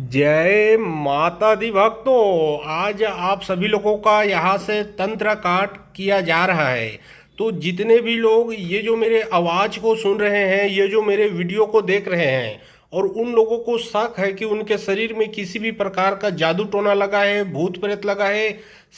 जय माता दी भक्तों। आज आप सभी लोगों का यहाँ से तंत्र काट किया जा रहा है। तो जितने भी लोग ये जो मेरे आवाज़ को सुन रहे हैं, ये जो मेरे वीडियो को देख रहे हैं, और उन लोगों को शक है कि उनके शरीर में किसी भी प्रकार का जादू टोना लगा है, भूत प्रेत लगा है,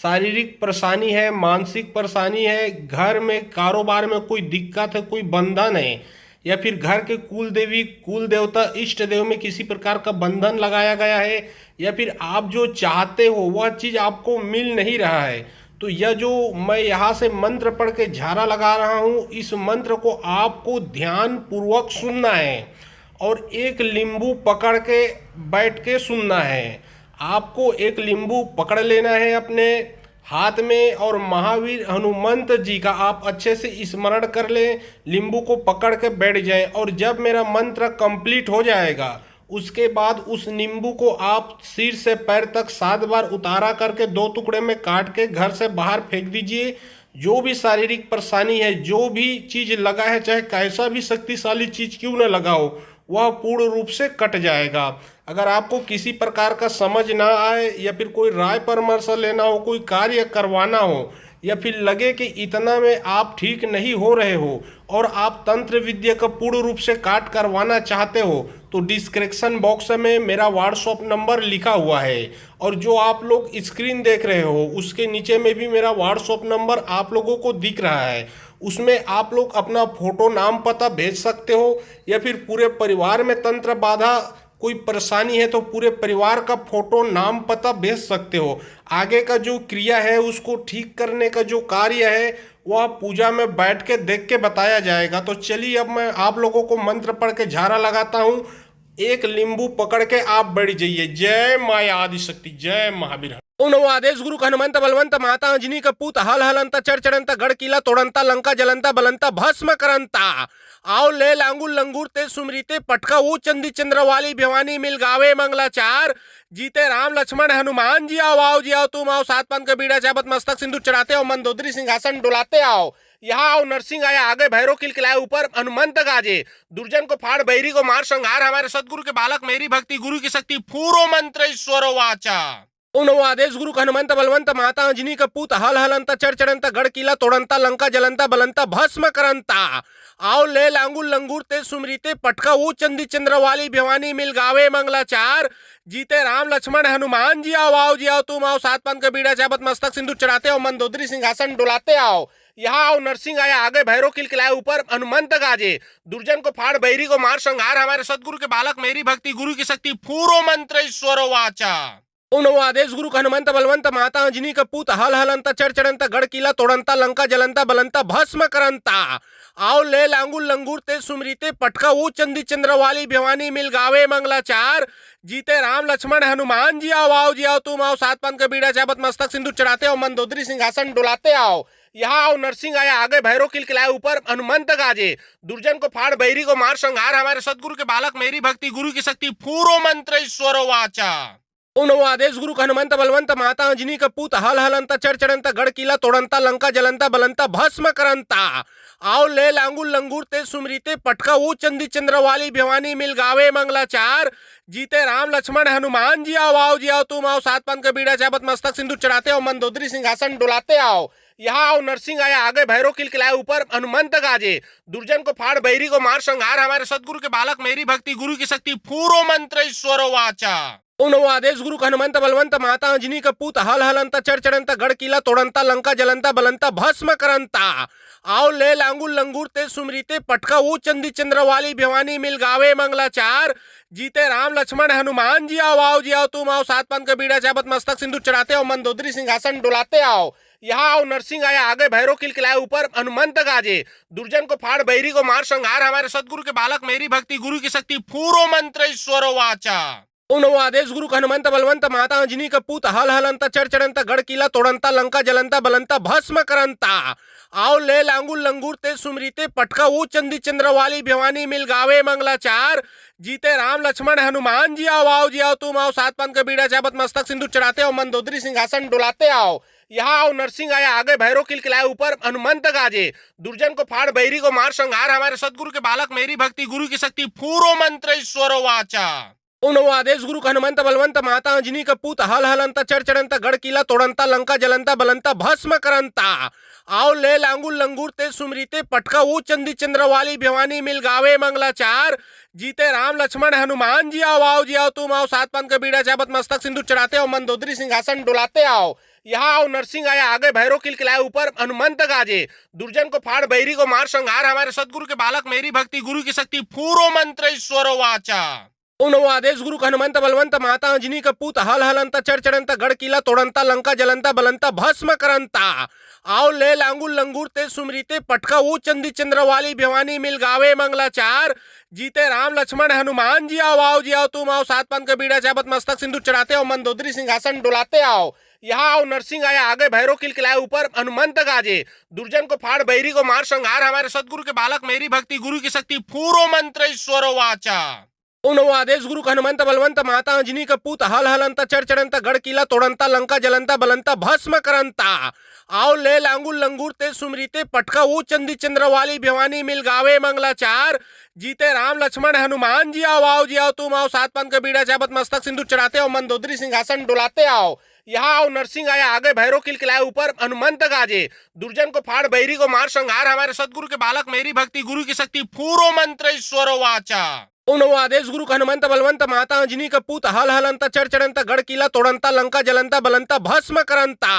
शारीरिक परेशानी है, मानसिक परेशानी है, घर में कारोबार में कोई दिक्कत है, कोई बंधन है, या फिर घर के कुल देवी कुल देवता इष्ट देव में किसी प्रकार का बंधन लगाया गया है, या फिर आप जो चाहते हो वह चीज़ आपको मिल नहीं रहा है, तो यह जो मैं यहाँ से मंत्र पढ़ के झाड़ा लगा रहा हूँ, इस मंत्र को आपको ध्यान पूर्वक सुनना है और एक नींबू पकड़ के बैठ के सुनना है। आपको एक नींबू पकड़ लेना है अपने हाथ में, और महावीर हनुमंत जी का आप अच्छे से स्मरण कर लें, नींबू को पकड़ के बैठ जाएं, और जब मेरा मंत्र कंप्लीट हो जाएगा उसके बाद उस नींबू को आप सिर से पैर तक 7 बार उतारा करके 2 टुकड़े में काट के घर से बाहर फेंक दीजिए। जो भी शारीरिक परेशानी है, जो भी चीज़ लगा है, चाहे कैसा भी शक्तिशाली चीज़ क्यों न लगा हो, वह पूर्ण रूप से कट जाएगा। अगर आपको किसी प्रकार का समझ ना आए, या फिर कोई राय परामर्श लेना हो, कोई कार्य करवाना हो, या फिर लगे कि इतना में आप ठीक नहीं हो रहे हो और आप तंत्र विद्या का पूर्ण रूप से काट करवाना चाहते हो, तो डिस्क्रिप्शन बॉक्स में मेरा व्हाट्सएप नंबर लिखा हुआ है, और जो आप लोग स्क्रीन देख रहे हो उसके नीचे में भी मेरा व्हाट्सएप नंबर आप लोगों को दिख रहा है। उसमें आप लोग अपना फोटो, नाम, पता भेज सकते हो, या फिर पूरे परिवार में तंत्र बाधा कोई परेशानी है तो पूरे परिवार का फोटो, नाम, पता भेज सकते हो। आगे का जो क्रिया है, उसको ठीक करने का जो कार्य है, वह पूजा में बैठ के देख के बताया जाएगा। तो चलिए अब मैं आप लोगों को मंत्र पढ़ के झाड़ा लगाता हूँ। एक नींबू पकड़ के आप बैठ जाइए। जय माया आदिशक्ति, जय महावीर। ओम नमो आदेश गुरु हनुमंत बलवंत माता अंजनी कपूत हल हलंत चर चढ़ंत गढ़ किला तोड़ंता लंका जलंता बलंता भस्म करंता आओ ले लांगुल लंगूर ते सुमरीते पटका वो चंदी चंद्रवाली भिवानी मिल गावे मंगलाचार जीते राम लक्ष्मण हनुमान जी आओ जी आओ तुम आओ, 7 पंथ का बीड़ा चाबत मस्तक सिंदूर चढ़ाते आओ, मंदोदरी सिंहासन डुलाते आओ। यहाँ आओ नरसिंह आया आगे, भैरव किलकिलाए ऊपर, हनुमंत गाजे, दुर्जन को फाड़, बैरी को मार संहार, हमारे सदगुरु के बालक मेरी भक्ति, गुरु की शक्ति, फूरो मंत्र ईश्वरो वाचा। ओम नमो आदेश गुरु हनुमंत बलवंत माता अंजनी कपूत हल हलंत चर चढ़ंत गढ़ किला तोड़ंता लंका जलंता बलंता भस्म करंता आओ ले लांगुल लंगूर ते सुमरीते पटका वो चंदी चंद्रवाली भिवानी मिल गावे मंगलाचार जीते राम लक्ष्मण हनुमान जी आओ जी आओ तुम आओ, 7 पंथ का बीड़ा चाबत मस्तक सिंदूर चढ़ाते आओ, मंदोदरी सिंहासन डुलाते आओ। यहाँ आओ नरसिंह आया आगे, भैरव किलकिलाए ऊपर, हनुमंत गाजे, दुर्जन को फाड़, बैरी को मार संहार, हमारे सदगुरु के बालक मेरी भक्ति, गुरु की शक्ति, फूरो मंत्र ईश्वरो वाचा। ओम नमो आदेश गुरु हनुमंत बलवंत माता अंजनी कपूत हल हलंत चर चढ़ंत गढ़ किला तोड़ंता लंका जलंता बलंता भस्म करंता आओ ले लांगुल लंगूर ते सुमरीते पटका वो चंदी चंद्रवाली भिवानी मिल गावे मंगलाचार जीते राम लक्ष्मण हनुमान जी आओ जी आओ तुम आओ, 7 पंथ का बीड़ा चाबत मस्तक सिंदूर चढ़ाते आओ, मंदोदरी सिंहासन डुलाते आओ। यहाँ आओ नरसिंह आया आगे, भैरव किलकिलाए ऊपर, हनुमंत गाजे, दुर्जन को फाड़, बैरी को मार संहार, हमारे सदगुरु के बालक मेरी भक्ति, गुरु की शक्ति, फूरो मंत्र ईश्वरो वाचा। ओम नमो आदेश गुरु हनुमंत बलवंत माता अंजनी कपूत हल हलंत चर चढ़ंत गढ़ किला तोड़ंता लंका जलंता बलंता भस्म करंता आओ ले लांगुल लंगूर ते सुमरीते पटका वो चंदी चंद्रवाली भिवानी मिल गावे मंगलाचार जीते राम लक्ष्मण हनुमान जी आओ जी आओ तुम आओ, 7 पंथ का बीड़ा चाबत मस्तक सिंदूर चढ़ाते आओ, मंदोदरी सिंहासन डुलाते आओ। यहाँ आओ नरसिंह आया आगे, भैरव किलकिलाए ऊपर, हनुमंत गाजे, दुर्जन को फाड़, बैरी को मार संहार, हमारे सदगुरु के बालक मेरी भक्ति, गुरु की शक्ति, फूरो मंत्र ईश्वरो वाचा। ओम नमो आदेश गुरु हनुमंत बलवंत माता अंजनी कपूत हल हलंत चर चढ़ंत गढ़ किला तोड़ंता लंका जलंता बलंता भस्म करंता आओ ले लांगुल लंगूर ते सुमरीते पटका वो चंदी चंद्रवाली भिवानी मिल गावे मंगलाचार जीते राम लक्ष्मण हनुमान जी आओ जी आओ तुम आओ, 7 पंथ का बीड़ा चाबत मस्तक सिंदूर चढ़ाते आओ, मंदोदरी सिंहासन डुलाते आओ। यहाँ आओ नरसिंह आया आगे, भैरव किलकिलाए ऊपर, हनुमंत गाजे, दुर्जन को फाड़, बैरी को मार संहार, हमारे सदगुरु के बालक मेरी भक्ति, गुरु की शक्ति, फूरो मंत्र ईश्वरो वाचा। ओम नमो आदेश गुरु हनुमंत बलवंत माता अंजनी कपूत हल हलंत चर चढ़ंत गढ़ किला तोड़ंता लंका जलंता बलंता भस्म करंता आओ ले लांगुल लंगूर ते सुमरीते पटका वो चंदी चंद्रवाली भिवानी मिल गावे मंगलाचार जीते राम लक्ष्मण हनुमान जी आओ जी आओ तुम आओ, 7 पंथ का बीड़ा चाबत मस्तक सिंदूर चढ़ाते आओ, मंदोदरी सिंहासन डुलाते आओ। यहाँ आओ नरसिंह आया आगे, भैरव किलकिलाए ऊपर, हनुमंत गाजे, दुर्जन को फाड़, बैरी को मार संहार, हमारे सदगुरु के बालक मेरी भक्ति, गुरु की शक्ति, फूरो मंत्र ईश्वरो वाचा। ओम नमो आदेश गुरु हनुमंत बलवंत माता अंजनी कपूत हल हलंत चढ़ चढ़ंत गढ़ किला तोड़ंता लंका जलंता बलंता भस्म करंता आओ ले लांगुल लंगूर ते सुमरीते पटका वो चंदी चंद्रवाली भिवानी मिल गावे मंगलाचार जीते राम लक्ष्मण हनुमान जी आओ जी आओ तुम आओ सात पंथ का बीड़ा चाबत मस्तक सिंदूर चढ़ाते आओ मंदोदरी सिंहासन डुलाते आओ यहाँ आओ नरसिंह आया आगे भैरव किलकिलाए ऊपर हनुमंत गाजे दुर्जन को फाड़ बैरी को मार संहार हमारे सदगुरु के बालक मेरी भक्ति गुरु की शक्ति पूरो मंत्र ईश्वरो वाचा ओम नमो आदेश गुरु हनुमंत बलवंत माता अंजनी कपूत हल हलंत चढ़ चढ़ंत गढ़ किला तोड़ंता लंका जलंता बलंता भस्म करंता आओ ले लांगुल लंगूर ते सुमरीते पटका वो चंदी चंद्रवाली भिवानी मिल गावे मंगलाचार जीते राम लक्ष्मण हनुमान जी आओ जी आओ तुम आओ सात पंथ का बीड़ा चाबत मस्तक सिंदूर चढ़ाते आओ मंदोदरी सिंहासन डुलाते आओ यहाँ आओ नरसिंह आया आगे भैरव किलकिलाए ऊपर हनुमंत गाजे दुर्जन को फाड़ बैरी को मार संहार हमारे सदगुरु के बालक मेरी भक्ति गुरु की शक्ति पूरो मंत्र ईश्वरो वाचा ओम नमो आदेश गुरु हनुमंत बलवंत माता अंजनी कपूत हल हलंत चढ़ चढ़ंत गढ़ किला तोड़ंता लंका जलंता बलंता भस्म करंता आओ ले लांगुल लंगूर ते सुमरीते पटका वो चंदी चंद्रवाली भिवानी मिल गावे मंगलाचार जीते राम लक्ष्मण हनुमान जी आओ जी आओ तुम आओ सात पंथ का बीड़ा चाबत मस्तक सिंदूर चढ़ाते आओ मंदोदरी सिंहासन डुलाते आओ यहाँ आओ नरसिंह आया आगे भैरव किलकिलाए ऊपर हनुमंत गाजे दुर्जन को फाड़ बैरी को मार संहार हमारे सदगुरु के बालक मेरी भक्ति गुरु की शक्ति पूरो मंत्र ईश्वरो वाचा ओम नमो आदेश गुरु हनुमंत बलवंत माता अंजनी कपूत हल हलंत चढ़ चढ़ंत गढ़ किला तोड़ंता लंका जलंता बलंता भस्म करंता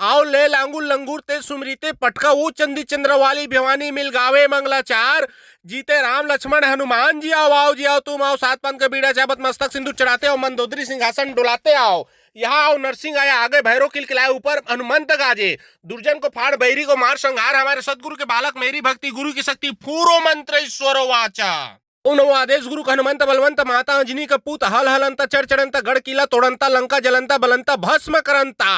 आओ ले लांगुल लंगूर ते सुमरीते पटका वो चंदी चंद्रवाली भिवानी मिल गावे मंगलाचार जीते राम लक्ष्मण हनुमान जी आओ जी आओ तुम आओ सात पंथ का बीड़ा चाबत मस्तक सिंदूर चढ़ाते आओ मंदोदरी सिंहासन डुलाते आओ यहाँ आओ नरसिंह आया आगे भैरव किलकिलाए ऊपर हनुमंत गाजे दुर्जन को फाड़ बैरी को मार संहार हमारे सदगुरु के बालक मेरी भक्ति गुरु की शक्ति पूरो मंत्र ईश्वरो वाचा ओम नमो आदेश गुरु हनुमंत बलवंत माता अंजनी कपूत हल हलंत चढ़ चढ़ंत गढ़ किला तोड़ंता लंका जलंता बलंता भस्म करंता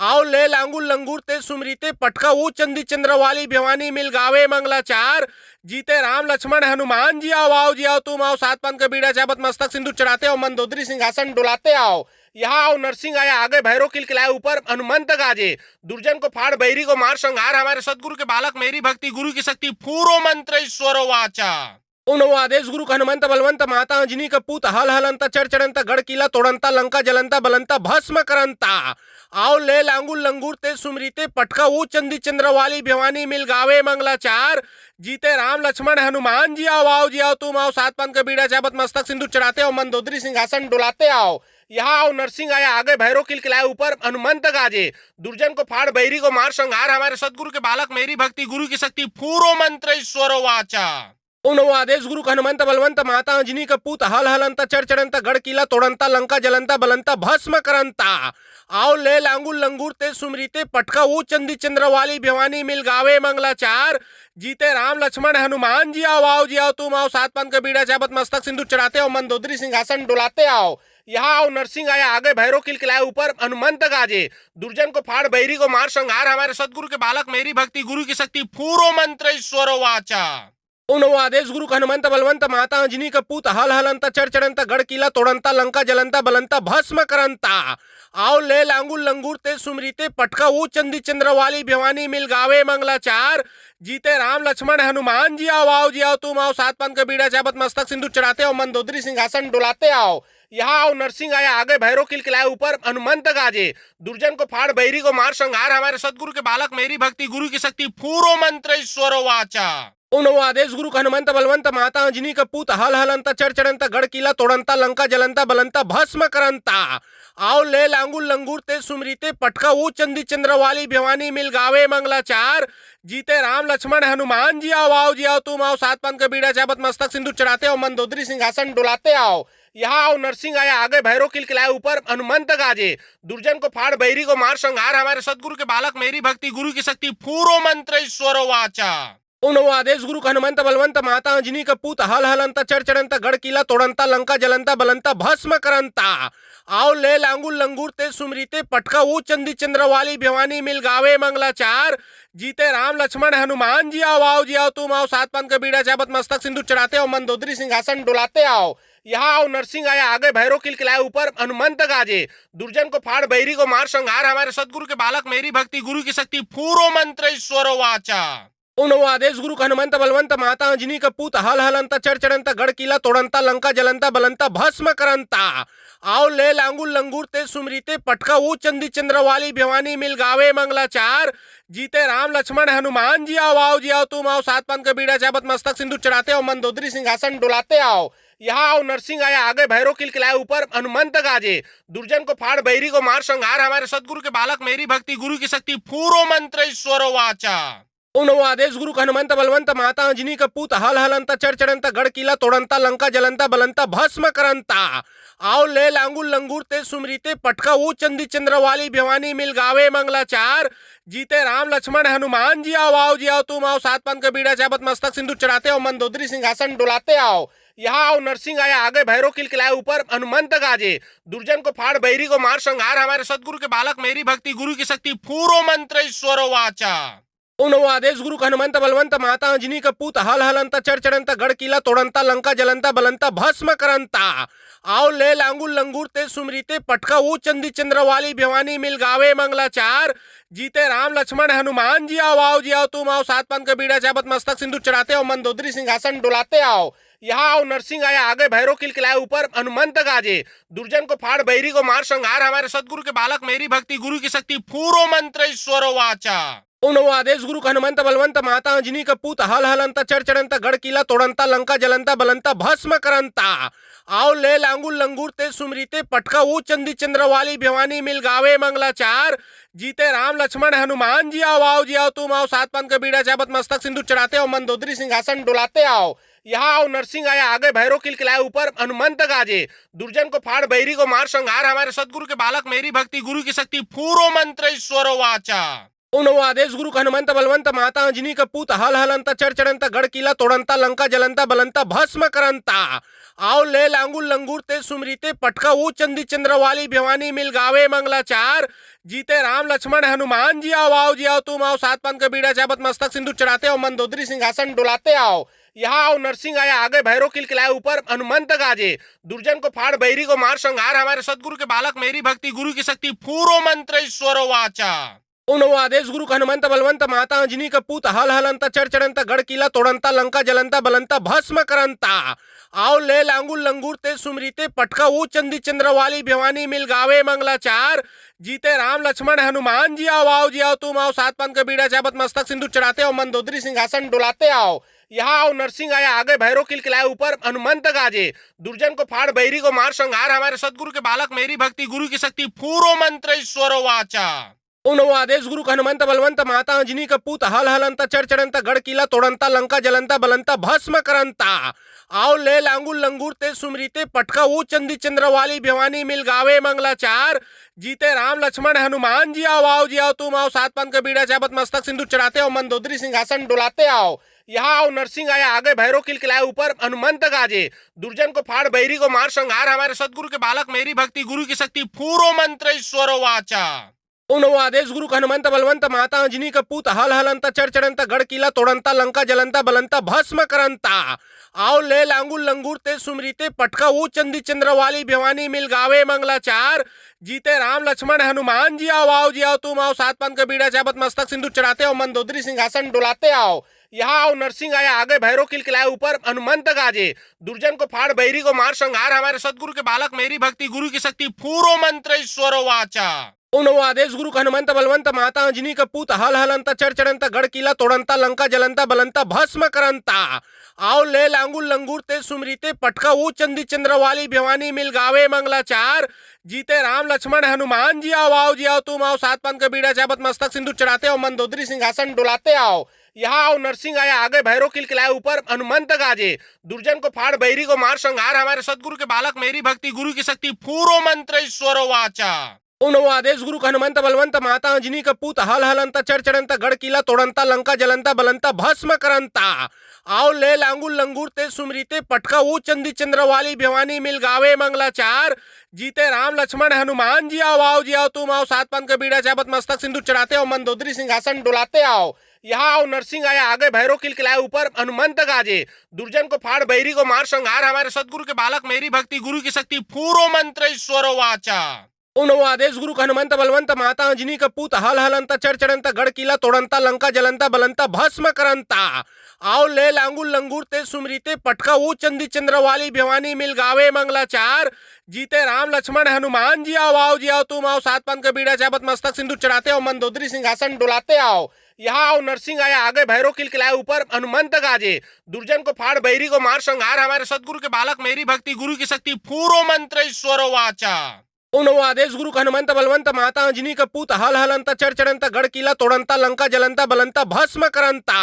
आओ ले लांगुल लंगूर ते सुमरीते पटका वो चंदी चंद्रवाली भिवानी मिल गावे मंगलाचार जीते राम लक्ष्मण हनुमान जी आओ जी आओ तुम आओ सात पंथ का बीड़ा चाबत मस्तक सिंदूर चढ़ाते आओ मंदोदरी सिंहासन डुलाते आओ यहाँ आओ नरसिंह आया आगे भैरव किलकिलाए ऊपर हनुमंत गाजे दुर्जन को फाड़ बैरी को मार संहार हमारे सदगुरु के बालक मेरी भक्ति गुरु की शक्ति पूरो मंत्र ईश्वरो वाचा ओम नमो आदेश गुरु हनुमंत बलवंत माता अंजनी कपूत हल हलंत चढ़ चढ़ंत गढ़ किला तोड़ंता लंका जलंता बलंता भस्म करंता आओ ले लांगुल लंगूर ते सुमरीते पटका वो चंदी चंद्रवाली भिवानी मिल गावे मंगलाचार जीते राम लक्ष्मण हनुमान जी आओ जी आओ तुम आओ सात पंथ का बीड़ा चाबत मस्तक सिंदूर चढ़ाते आओ मंदोदरी सिंहासन डुलाते आओ यहाँ आओ नरसिंह आया आगे भैरव किलकिलाए ऊपर हनुमंत गाजे दुर्जन को फाड़ बैरी को मार संहार हमारे सदगुरु के बालक मेरी भक्ति गुरु की शक्ति पूरो मंत्र ईश्वरो वाचा ओम नमो आदेश गुरु हनुमंत बलवंत माता अंजनी कपूत हल हलंत चढ़ चढ़ंत गढ़ किला तोड़ंता लंका जलंता बलंता भस्म करंता आओ ले लांगुल लंगूर ते सुमरीते पटका वो चंदी चंद्रवाली भिवानी मिल गावे मंगलाचार जीते राम लक्ष्मण हनुमान जी आओ जी आओ तुम आओ सात पंथ का बीड़ा चाबत मस्तक सिंदूर चढ़ाते आओ मंदोदरी सिंहासन डुलाते आओ यहाँ आओ नरसिंह आया आगे भैरव किलकिलाए ऊपर हनुमंत गाजे दुर्जन को फाड़ बैरी को मार संहार हमारे सदगुरु के बालक मेरी भक्ति गुरु की शक्ति पूरो मंत्र ईश्वरो वाचा ओम नमो आदेश गुरु हनुमंत बलवंत माता अंजनी कपूत हल हलंत चढ़ चढ़ंत गढ़ किला तोड़ंता लंका जलंता बलंता भस्म करंता आओ ले लांगुल लंगूर ते सुमरीते पटका वो चंदी चंद्रवाली भिवानी मिल गावे मंगलाचार जीते राम लक्ष्मण हनुमान जी आओ जी आओ तुम आओ सात पंथ का बीड़ा चाबत मस्तक सिंदूर चढ़ाते आओ मंदोदरी सिंहासन डुलाते आओ यहाँ आओ नरसिंह आया आगे भैरव किलकिलाए ऊपर हनुमंत गाजे दुर्जन को फाड़ बैरी को मार संहार हमारे सदगुरु के बालक मेरी भक्ति गुरु की शक्ति पूरो मंत्र ईश्वरो वाचा ओम नमो आदेश गुरु हनुमंत बलवंत माता अंजनी कपूत हल हलंत चढ़ चढ़ंत गढ़ किला तोड़ंता लंका जलंता बलंता भस्म करंता आओ ले लांगुल लंगूर ते सुमरीते पटका वो चंदी चंद्रवाली भिवानी मिल गावे मंगलाचार जीते राम लक्ष्मण हनुमान जी आओ जी आओ तुम आओ सात पंथ का बीड़ा चाबत मस्तक सिंदूर चढ़ाते आओ मंदोदरी सिंहासन डुलाते आओ यहाँ आओ नरसिंह आया आगे भैरव किलकिलाए ऊपर हनुमंत गाजे दुर्जन को फाड़ बैरी को मार संहार हमारे सदगुरु के बालक मेरी भक्ति गुरु की शक्ति पूरो मंत्र ईश्वरो वाचा ओम नमो आदेश गुरु हनुमंत बलवंत माता अंजनी कपूत हल हलंत चढ़ चढ़ंत गढ़ किला तोड़ंता लंका जलंता बलंता भस्म करंता आओ ले लांगुल लंगूर ते सुमरीते पटका वो चंदी चंद्रवाली भिवानी मिल गावे मंगलाचार जीते राम लक्ष्मण हनुमान जी आओ जी आओ तुम आओ सात पंथ का बीड़ा चाबत मस्तक सिंदूर चढ़ाते आओ मंदोदरी सिंहासन डुलाते आओ यहाँ आओ नरसिंह आया आगे भैरव किलकिलाए ऊपर हनुमंत गाजे दुर्जन को फाड़ बैरी को मार संहार हमारे सदगुरु के बालक मेरी भक्ति गुरु की शक्ति पूरो मंत्र ईश्वरो वाचा ओम नमो आदेश गुरु हनुमंत बलवंत माता अंजनी कपूत हल हलंत चढ़ चढ़ंत गढ़ किला तोड़ंता लंका जलंता बलंता भस्म करंता आओ ले लांगुल लंगूर ते सुमरीते पटका वो चंदी चंद्रवाली भिवानी मिल गावे मंगलाचार जीते राम लक्ष्मण हनुमान जी आओ जी आओ तुम आओ सात पंथ का बीड़ा चाबत मस्तक सिंधु चढ़ाते आओ मंदोदरी सिंहासन डुलाते आओ यहाँ आओ नरसिंह आया आगे भैरव किलकिलाए ऊपर हनुमंत गाजे दुर्जन को फाड़ बैरी को मार संहार हमारे सदगुरु के बालक मेरी भक्ति गुरु की शक्ति पूरो मंत्र ईश्वर वाचा ओम नमो आदेश गुरु हनुमंत बलवंत माता अंजनी कपूत हल हलंत चढ़ चढ़ंत गढ़ किला तोड़ंता लंका जलंता बलंता भस्म करंता आओ ले लांगुल लंगूर ते सुमरीते पटका वो चंदी चंद्रवाली भिवानी मिल गावे मंगलाचार जीते राम लक्ष्मण हनुमान जी आओ जी आओ तुम आओ सात पंथ का बीड़ा चाबत मस्तक सिंधु चढ़ाते आओ मंदोदरी सिंहासन डुलाते आओ यहाँ आओ नरसिंह आया आगे भैरव किलकिलाए ऊपर हनुमंत गाजे दुर्जन को फाड़ बैरी को मार संहार हमारे सदगुरु के बालक मेरी भक्ति गुरु की शक्ति पूरो मंत्र ईश्वर वाचा ओम नमो आदेश गुरु हनुमंत बलवंत माता अंजनी कपूत हल हलंत चढ़ चढ़ंत गढ़ किला तोड़ंता लंका जलंता बलंता भस्म करंता आओ ले लांगुल लंगूर ते सुमरीते पटका वो चंदी चंद्रवाली भिवानी मिल गावे मंगलाचार जीते राम लक्ष्मण हनुमान जी आओ जी आओ तुम आओ सात पंथ का बीड़ा चाबत मस्तक सिंधु चढ़ाते आओ मंदोदरी सिंहासन डुलाते आओ यहाँ आओ नरसिंह आया आगे भैरव किलकिलाए ऊपर हनुमंत गाजे दुर्जन को फाड़ बैरी को मार संहार हमारे सदगुरु के बालक मेरी भक्ति गुरु की शक्ति पूरो मंत्र ईश्वर वाचा ओम नमो आदेश गुरु हनुमंत बलवंत माता अंजनी कपूत हल हलंत चढ़ चढ़ंत गढ़ किला तोड़ंता लंका जलंता बलंता भस्म करंता आओ ले लांगुल लंगूर ते सुमरीते पटका वो चंदी चंद्रवाली भिवानी मिल गावे मंगलाचार जीते राम लक्ष्मण हनुमान जी आओ जी आओ तुम आओ सात पंथ का बीड़ा चाबत मस्तक सिंधु चढ़ाते आओ मंदोदरी सिंहासन डुलाते आओ यहाँ आओ नरसिंह आया आगे भैरव किलकिलाए ऊपर हनुमंत गाजे दुर्जन को फाड़ बैरी को मार संहार हमारे सदगुरु के बालक मेरी भक्ति गुरु की शक्ति पूरो मंत्र ईश्वर वाचा ओम नमो आदेश गुरु हनुमंत बलवंत माता अंजनी कपूत हल हलंत चढ़ चढ़ंत गढ़ किला तोड़ंता लंका जलंता बलंता भस्म करंता आओ ले लांगुल लंगूर ते सुमरीते पटका वो चंदी चंद्रवाली भिवानी मिल गावे मंगलाचार जीते राम लक्ष्मण हनुमान जी आओ जी आओ तुम आओ सात पंथ का बीड़ा चाबत मस्तक सिंधु चढ़ाते आओ मंदोदरी सिंहासन डुलाते आओ यहाँ आओ नरसिंह आया आगे भैरव किलकिलाए ऊपर हनुमंत गाजे दुर्जन को फाड़ बैरी को मार संहार हमारे सदगुरु के बालक मेरी भक्ति गुरु की शक्ति पूरो मंत्र ईश्वर वाचा ओम नमो आदेश गुरु हनुमंत बलवंत माता अंजनी कपूत हल हलंत चढ़ चढ़ंत गढ़ किला तोड़ंता लंका जलंता बलंता भस्म करंता आओ ले लांगुल लंगूर ते सुमरीते पटका वो चंदी चंद्रवाली भिवानी मिल गावे मंगलाचार जीते राम लक्ष्मण हनुमान जी आओ जी आओ तुम आओ सात पंथ का बीड़ा चाबत मस्तक सिंधु चढ़ाते आओ मंदोदरी सिंहासन डुलाते आओ यहाँ आओ नरसिंह आया आगे भैरव किलकिलाए ऊपर हनुमंत गाजे दुर्जन को फाड़ बैरी को मार संहार हमारे सदगुरु के बालक मेरी भक्ति गुरु की शक्ति पूरो मंत्र ईश्वर वाचा ओम नमो आदेश गुरु हनुमंत बलवंत माता अंजनी कपूत हल हलंत चढ़ चढ़ंत गढ़ किला तोड़ंता लंका जलंता बलंता भस्म करंता आओ ले लांगुल लंगूर ते सुमरीते पटका वो चंदी चंद्रवाली भिवानी मिल गावे मंगलाचार जीते राम लक्ष्मण हनुमान जी आओ जी आओ तुम आओ सात पंथ का बीड़ा चाबत मस्तक सिंधु चढ़ाते आओ मंदोदरी सिंहासन डुलाते आओ यहाँ आओ नरसिंह आया आगे भैरव किलकिलाए ऊपर हनुमंत गाजे दुर्जन को फाड़ बैरी को मार संहार हमारे सदगुरु के बालक मेरी भक्ति गुरु की शक्ति पूरो मंत्र ईश्वर वाचा ओम नमो आदेश गुरु हनुमंत बलवंत माता अंजनी कपूत हल हलंत चढ़ चढ़ंत गढ़ किला तोड़ंता लंका जलंता बलंता भस्म करंता आओ ले लांगुल लंगूर ते सुमरीते पटका वो चंदी चंद्रवाली भिवानी मिल गावे मंगलाचार जीते राम लक्ष्मण हनुमान जी आओ जी आओ तुम आओ सात पंथ का बीड़ा चाबत मस्तक सिंधु चढ़ाते आओ मंदोदरी सिंहासन डुलाते आओ यहाँ आओ नरसिंह आया आगे भैरव किलकिलाए ऊपर हनुमंत गाजे दुर्जन को फाड़ बैरी को मार संहार हमारे सदगुरु के बालक मेरी भक्ति गुरु की शक्ति पूरो मंत्र ईश्वर वाचा ओम नमो आदेश गुरु हनुमंत बलवंत माता अंजनी कपूत हल हलंत चढ़ चढ़ंत गढ़ किला तोड़ंता लंका जलंता बलंता भस्म करंता आओ ले लांगुल लंगूर ते सुमरीते पटका वो चंदी चंद्रवाली भिवानी मिल गावे मंगलाचार जीते राम लक्ष्मण हनुमान जी आओ जी आओ तुम आओ सात पंथ का बीड़ा चाबत मस्तक सिंधु चढ़ाते आओ मंदोदरी सिंहासन डुलाते आओ यहाँ आओ नरसिंह आया आगे भैरव किलकिलाए ऊपर हनुमंत गाजे दुर्जन को फाड़ बैरी को मार संहार हमारे सदगुरु के बालक मेरी भक्ति गुरु की शक्ति पूरो मंत्र ईश्वर वाचा ओम नमो आदेश गुरु हनुमंत बलवंत माता अंजनी कपूत हल हलंत चढ़ चढ़ंत गढ़ किला तोड़ंता लंका जलंता बलंता भस्म करंता आओ ले लांगुल लंगूर ते सुमरीते पटका वो चंदी चंद्रवाली भिवानी मिल गावे मंगलाचार जीते राम लक्ष्मण हनुमान जी आओ जी आओ तुम आओ सात पंथ का बीड़ा चाबत मस्तक सिंधु चढ़ाते आओ मंदोदरी सिंहासन डुलाते आओ यहाँ आओ नरसिंह आया आगे भैरव किलकिलाए ऊपर हनुमंत गाजे दुर्जन को फाड़ बैरी को मार संहार हमारे सदगुरु के बालक मेरी भक्ति गुरु की शक्ति पूरो मंत्र ईश्वर वाचा ओम नमो आदेश गुरु हनुमंत बलवंत माता अंजनी कपूत हल हलंत चढ़ चढ़ंत गढ़ किला तोड़ंता लंका जलंता बलंता भस्म करंता आओ ले लांगुल लंगूर ते सुमरीते पटका वो चंदी चंद्रवाली भिवानी मिल गावे मंगलाचार जीते राम लक्ष्मण हनुमान जी आओ जी आओ तुम आओ सात पंथ का बीड़ा चाबत मस्तक सिंधु चढ़ाते आओ मंदोदरी सिंहासन डुलाते आओ यहाँ आओ नरसिंह आया आगे भैरव किलकिलाए ऊपर हनुमंत गाजे दुर्जन को फाड़ बैरी को मार संहार हमारे सदगुरु के बालक मेरी भक्ति गुरु की शक्ति पूरो मंत्र ईश्वरो वाचा ओम नमो आदेश गुरु हनुमंत बलवंत माता अंजनी कपूत हल हलंत चढ़ चढ़ंत गढ़ किला तोड़ंता लंका जलंता बलंता भस्म करंता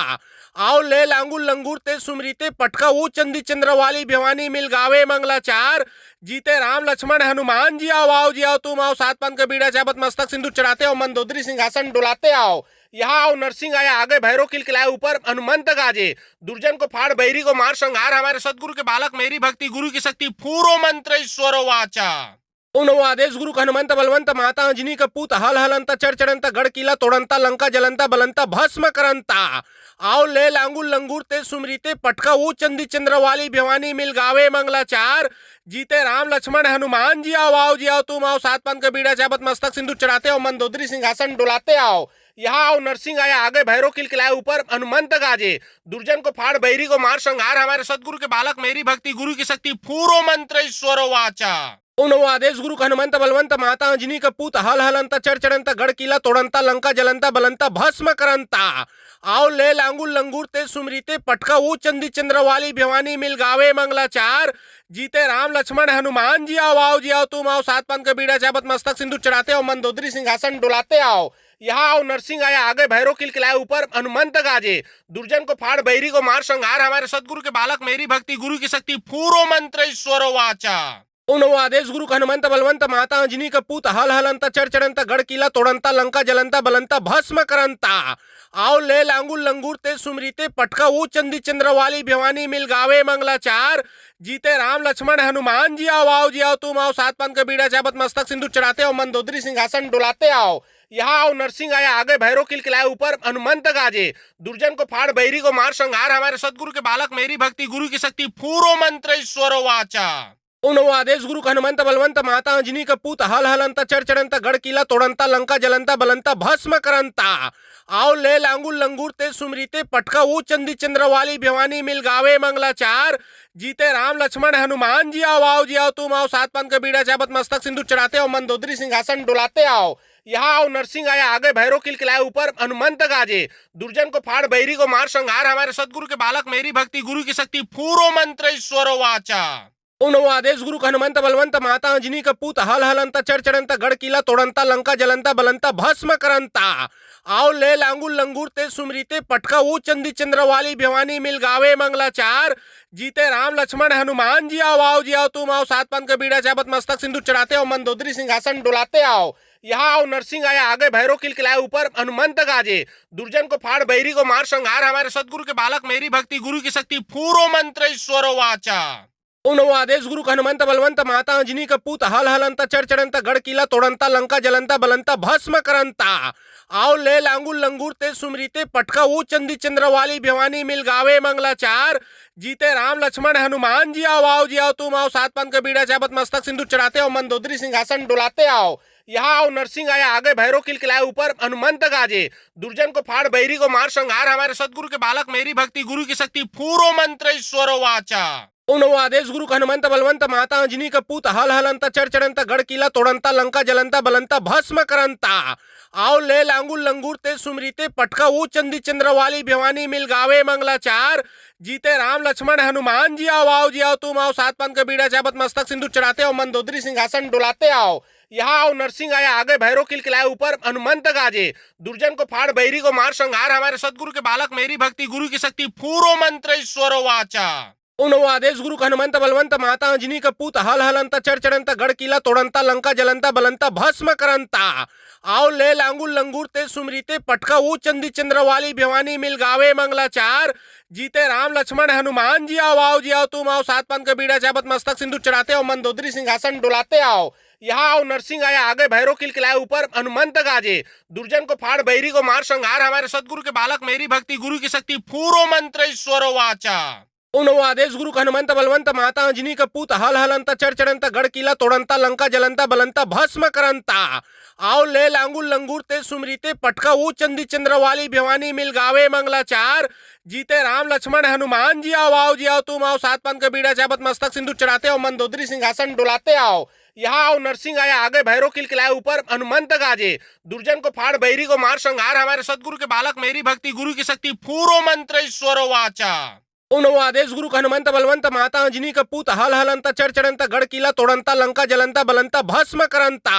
आओ ले लांगुल लंगूर ते सुमरीते पटका वो चंदी चंद्रवाली भिवानी मिल गावे मंगलाचार जीते राम लक्ष्मण हनुमान जी आओ जी आओ तुम आओ सात पंथ का बीड़ा चाबत मस्तक सिंधु चढ़ाते आओ मंदोदरी सिंहासन डुलाते आओ यहाँ आओ नरसिंह आया आगे भैरव किलकिलाए ऊपर हनुमंत गाजे दुर्जन को फाड़ बैरी को मार संहार हमारे सदगुरु के बालक मेरी भक्ति गुरु की शक्ति पूरो मंत्र ईश्वरो वाचा ओम नमो आदेश गुरु हनुमंत बलवंत माता अंजनी कपूत हल हलंत चढ़ चढ़ंत गढ़ किला तोड़ंता लंका जलंता बलंता भस्म करंता आओ ले लांगुल लंगूर ते सुमरीते पटका वो चंदी चंद्रवाली भिवानी मिल गावे मंगलाचार जीते राम लक्ष्मण हनुमान जी आओ जी आओ तुम आओ सात पंथ का बीड़ा चाबत मस्तक सिंधु चढ़ाते आओ मंदोदरी सिंहासन डुलाते आओ यहाँ आओ नरसिंह आया आगे भैरव किलकिलाए ऊपर हनुमंत गाजे दुर्जन को फाड़ बैरी को मार संहार हमारे सदगुरु के बालक मेरी भक्ति गुरु की शक्ति पूरो मंत्र ईश्वरो वाचा ओम नमो आदेश गुरु हनुमंत बलवंत माता अंजनी कपूत हल हलंत चढ़ चढ़ंत गढ़ किला तोड़ंता लंका जलंता बलंता भस्म करंता आओ ले लांगुल लंगूर ते सुमरीते पटका वो चंदी चंद्रवाली भिवानी मिल गावे मंगलाचार जीते राम लक्ष्मण हनुमान जी आओ जी आओ तुम आओ सात पंथ का बीड़ा चाबत मस्तक सिंधु चढ़ाते आओ मंदोदरी सिंहासन डुलाते आओ यहाँ आओ नरसिंह आया आगे भैरव किलकिलाए ऊपर हनुमंत गाजे दुर्जन को फाड़ बैरी को मार संहार हमारे सदगुरु के बालक मेरी भक्ति गुरु की शक्ति पूरो मंत्र ईश्वरो वाचा ओम नमो आदेश गुरु हनुमंत बलवंत माता अंजनी कपूत हल हलंत चढ़ चढ़ंत गढ़ किला तोड़ंता लंका जलंता बलंता भस्म करंता आओ ले लांगुल लंगूर ते सुमरीते पटका वो चंदी चंद्रवाली भिवानी मिल गावे मंगलाचार जीते राम लक्ष्मण हनुमान जी आओ जी आओ तुम आओ सात पंथ का बीड़ा चाबत मस्तक सिंधु चढ़ाते आओ मंदोदरी सिंहासन डुलाते आओ यहाँ आओ नरसिंह आया आगे भैरव किलकिलाए ऊपर हनुमंत गाजे दुर्जन को फाड़ बैरी को मार संहार हमारे सदगुरु के बालक मेरी भक्ति गुरु की शक्ति पूरो मंत्र ईश्वरो वाचा ओम नमो आदेश गुरु हनुमंत बलवंत माता अंजनी कपूत हल हलंत चढ़ चढ़ंत गढ़ किला तोड़ंता लंका जलंता बलंता भस्म करंता आओ ले लांगुल लंगूर ते सुमरीते पटका वो चंदी चंद्रवाली भिवानी मिल गावे मंगलाचार जीते राम लक्ष्मण हनुमान जी आओ जी आओ तुम आओ सात पंथ का बीड़ा चाबत मस्तक सिंधु चढ़ाते आओ मंदोदरी सिंहासन डुलाते आओ यहाँ आओ नरसिंह आया आगे भैरव किलकिलाए ऊपर हनुमंत गाजे दुर्जन को फाड़ बैरी को मार संहार हमारे सदगुरु के बालक मेरी भक्ति गुरु की शक्ति पूरो मंत्र ईश्वरो वाचा ओम नमो आदेश गुरु हनुमंत बलवंत माता अंजनी कपूत हल हलंत चढ़ चढ़ंत गढ़ किला तोड़ंता लंका जलंता बलंता भस्म करंता आओ ले लांगुल लंगूर ते सुमरीते पटका वो चंदी चंद्रवाली भिवानी मिल गावे मंगलाचार जीते राम लक्ष्मण हनुमान जी आओ जी आओ तुम आओ सात पंथ का बीड़ा चाबत मस्तक सिंधु चढ़ाते आओ मंदोदरी सिंहासन डुलाते आओ यहाँ आओ नरसिंह आया आगे भैरव किलकिलाए ऊपर हनुमंत गाजे दुर्जन को फाड़ बैरी को मार संहार हमारे सदगुरु के बालक मेरी भक्ति गुरु की शक्ति पूरो मंत्र ईश्वरो वाचा ओम नमो आदेश गुरु हनुमंत बलवंत माता अंजनी कपूत हल हलंत चढ़ चढ़ंत गढ़ किला तोड़ंता लंका जलंता बलंता भस्म करंता आओ ले लांगुल लंगूर ते सुमरीते पटका वो चंदी चंद्रवाली भिवानी मिल गावे मंगलाचार जीते राम लक्ष्मण हनुमान जी आओ जी आओ तुम आओ सात पंथ का बीड़ा चाबत मस्तक सिंधु चढ़ाते आओ मंदोदरी सिंहासन डुलाते आओ यहाँ आओ नरसिंह आया आगे भैरव किलकिलाए ऊपर हनुमंत गाजे दुर्जन को फाड़ बैरी को मार संहार हमारे सदगुरु के बालक मेरी भक्ति गुरु की शक्ति पूरो मंत्र ईश्वरो वाचा ओम नमो आदेश गुरु हनुमंत बलवंत माता अंजनी कपूत हल हलंत चढ़ चढ़ंत गढ़ किला तोड़ंता लंका जलंता बलंता भस्म करंता आओ ले लांगुल लंगूर ते सुमरीते पटका वो चंदी चंद्रवाली भिवानी मिल गावे मंगलाचार जीते राम लक्ष्मण हनुमान जी आओ जी आओ तुम आओ सात पंथ का बीड़ा चाबत मस्तक सिंधु चढ़ाते आओ मंदोदरी सिंहासन डुलाते आओ यहाँ आओ नरसिंह आया आगे भैरव किलकिलाए ऊपर हनुमंत गाजे दुर्जन को फाड़ बैरी को मार संहार हमारे सदगुरु के बालक मेरी भक्ति गुरु की शक्ति पूरो मंत्र ईश्वरो वाचा ओम नमो आदेश गुरु हनुमंत बलवंत माता अंजनी कपूत हल हलंत चढ़ चढ़ंत गढ़ किला तोड़ंता लंका जलंता बलंता भस्म करंता आओ ले लांगुल लंगूर ते सुमरीते पटका वो चंदी चंद्रवाली भिवानी मिल गावे मंगलाचार जीते राम लक्ष्मण हनुमान जी आओ जी आओ तुम आओ सात पंथ का बीड़ा चाबत मस्तक सिंधु चढ़ाते आओ मंदोदरी सिंहासन डुलाते आओ यहाँ आओ नरसिंह आया आगे भैरव किलकिलाए ऊपर हनुमंत गाजे दुर्जन को फाड़ बैरी को मार संहार हमारे सदगुरु के बालक मेरी भक्ति गुरु की शक्ति पूरो मंत्र ईश्वरो वाचा ओम नमो आदेश गुरु हनुमंत बलवंत माता अंजनी कपूत हल हलंत चर चढ़ंत गढ़ किला तोड़ंता लंका जलंता बलंता भस्म करंता आओ ले लांगुल लंगूर ते सुमरीते पटका वो चंदी चंद्रवाली भिवानी मिल गावे मंगलाचार जीते राम लक्ष्मण हनुमान जी आओ जी आओ तुम आओ सात पंथ का बीड़ा चाबत मस्तक सिंधु चढ़ाते आओ मंदोदरी सिंहासन डुलाते आओ यहाँ आओ नरसिंह आया आगे भैरव किलकिलाए ऊपर हनुमंत गाजे दुर्जन को फाड़ बैरी को मार संहार हमारे सदगुरु के बालक मेरी भक्ति गुरु की शक्ति पूरो मंत्र ईश्वर वाचा ओम नमो आदेश गुरु हनुमंत बलवंत माता अंजनी कपूत हल हलंत चर चढ़ंत गढ़ किला तोड़ंता लंका जलंता बलंता भस्म करंता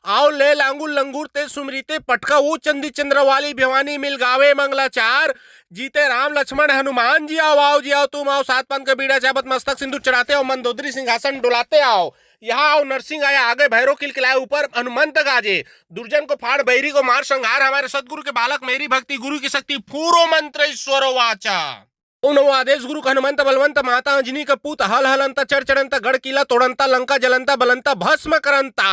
आओ ले लांगुल लंगूर ते सुमरीते पटका वो चंदी चंद्रवाली भिवानी मिल गावे मंगलाचार जीते राम लक्ष्मण हनुमान जी आओ जी आओ तुम आओ सात पंथ का बीड़ा चाबत मस्तक सिंधु चढ़ाते आओ मंदोदरी सिंहासन डुलाते आओ यहाँ आओ नरसिंह आया आगे भैरव किलकिलाए ऊपर हनुमंत गाजे दुर्जन को फाड़ बैरी को मार संहार हमारे सदगुरु के बालक मेरी भक्ति गुरु की शक्ति पूरो मंत्र ईश्वर वाचा ओम नमो आदेश गुरु हनुमंत बलवंत माता अंजनी कपूत हल हलंत चर चढ़ंत गढ़ किला तोड़ंता लंका जलंता बलंता भस्म करंता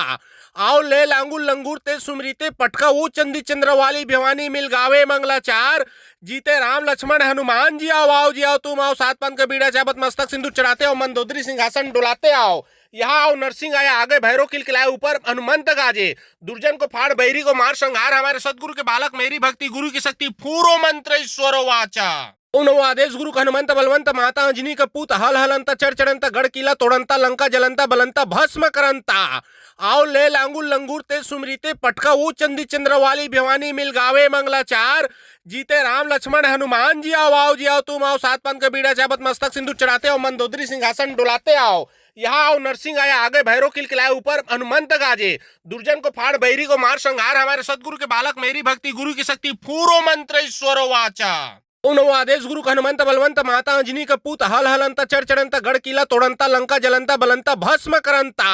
आओ ले लांगुल लंगूर ते सुमरीते पटका वो चंदी चंद्रवाली भिवानी मिल गावे मंगलाचार जीते राम लक्ष्मण हनुमान जी आओ जी आओ तुम आओ सात पंथ का बीड़ा चाबत मस्तक सिंधु चढ़ाते आओ मंदोदरी सिंहासन डुलाते आओ यहाँ आओ नरसिंह आया आगे भैरव किलकिलाए ऊपर हनुमंत गाजे दुर्जन को फाड़ बैरी को मार संहार हमारे सदगुरु के बालक मेरी भक्ति गुरु की शक्ति पूरो मंत्र ईश्वर वाचा ओम नमो आदेश गुरु हनुमंत बलवंत माता अंजनी कपूत हल हलंत चर चढ़ंत गढ़ किला तोड़ंता लंका जलंता बलंता भस्म करंता आओ ले लांगुल लंगूर ते सुमरीते पटका वो चंदी चंद्रवाली भिवानी मिल गावे मंगलाचार जीते राम लक्ष्मण हनुमान जी आओ जी आओ तुम आओ सात पंथ का बीड़ा चाबत मस्तक सिंधु चढ़ाते आओ मंदोदरी सिंहासन डुलाते आओ यहाँ आओ नरसिंह आया आगे भैरव किलकिलाए ऊपर हनुमंत गाजे दुर्जन को फाड़ बैरी को मार संहार हमारे सदगुरु के बालक मेरी भक्ति गुरु की शक्ति पूरो मंत्र ईश्वर वाचा ओम नमो आदेश गुरु हनुमंत बलवंत माता अंजनी कपूत हल हलंत चर चढ़ंत गढ़ किला तोड़ंता लंका जलंता बलंता भस्म करंता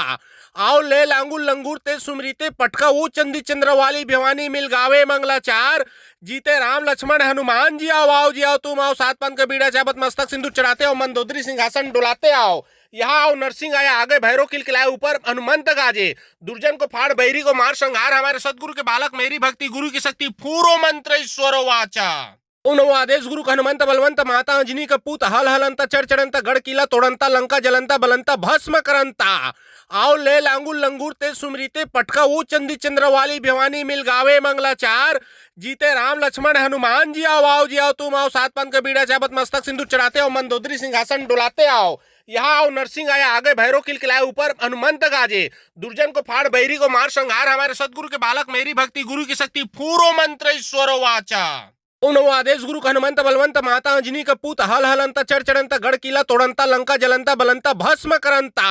आओ ले लांगुल लंगूर ते सुमरीते पटका वो चंदी चंद्रवाली भिवानी मिल गावे मंगलाचार जीते राम लक्ष्मण हनुमान जी आओ जी आओ तुम आओ सात पंथ का बीड़ा चाबत मस्तक सिंधु चढ़ाते आओ मंदोदरी सिंहासन डुलाते आओ यहाँ आओ नरसिंह आया आगे भैरव किलकिलाए ऊपर हनुमंत गाजे दुर्जन को फाड़ बैरी को मार संहार हमारे सदगुरु के बालक मेरी भक्ति गुरु की शक्ति पूरो मंत्र ईश्वर वाचा ओम नमो आदेश गुरु हनुमंत बलवंत माता अंजनी कपूत हल हलंत चर चढ़ंत गढ़ किला तोड़ंता लंका जलंता बलंता भस्म करंता आओ ले लांगुल लंगूर ते सुमरीते पटका वो चंदी चंद्रवाली भिवानी मिल गावे मंगलाचार जीते राम लक्ष्मण हनुमान जी आओ जी आओ तुम आओ सात पंथ का बीड़ा चाबत मस्तक सिंधु चढ़ाते आओ मंदोदरी सिंहासन डुलाते आओ यहाँ आओ नरसिंह आया आगे भैरव किलकिलाए ऊपर हनुमंत गाजे दुर्जन को फाड़ बैरी को मार संहार हमारे सदगुरु के बालक मेरी भक्ति गुरु की शक्ति पूरो मंत्र ईश्वर वाचा ओम नमो आदेश गुरु हनुमंत बलवंत माता अंजनी कपूत हल हलंत चर चढ़ंत गढ़ किला तोड़ंता लंका जलंता बलंता भस्म करंता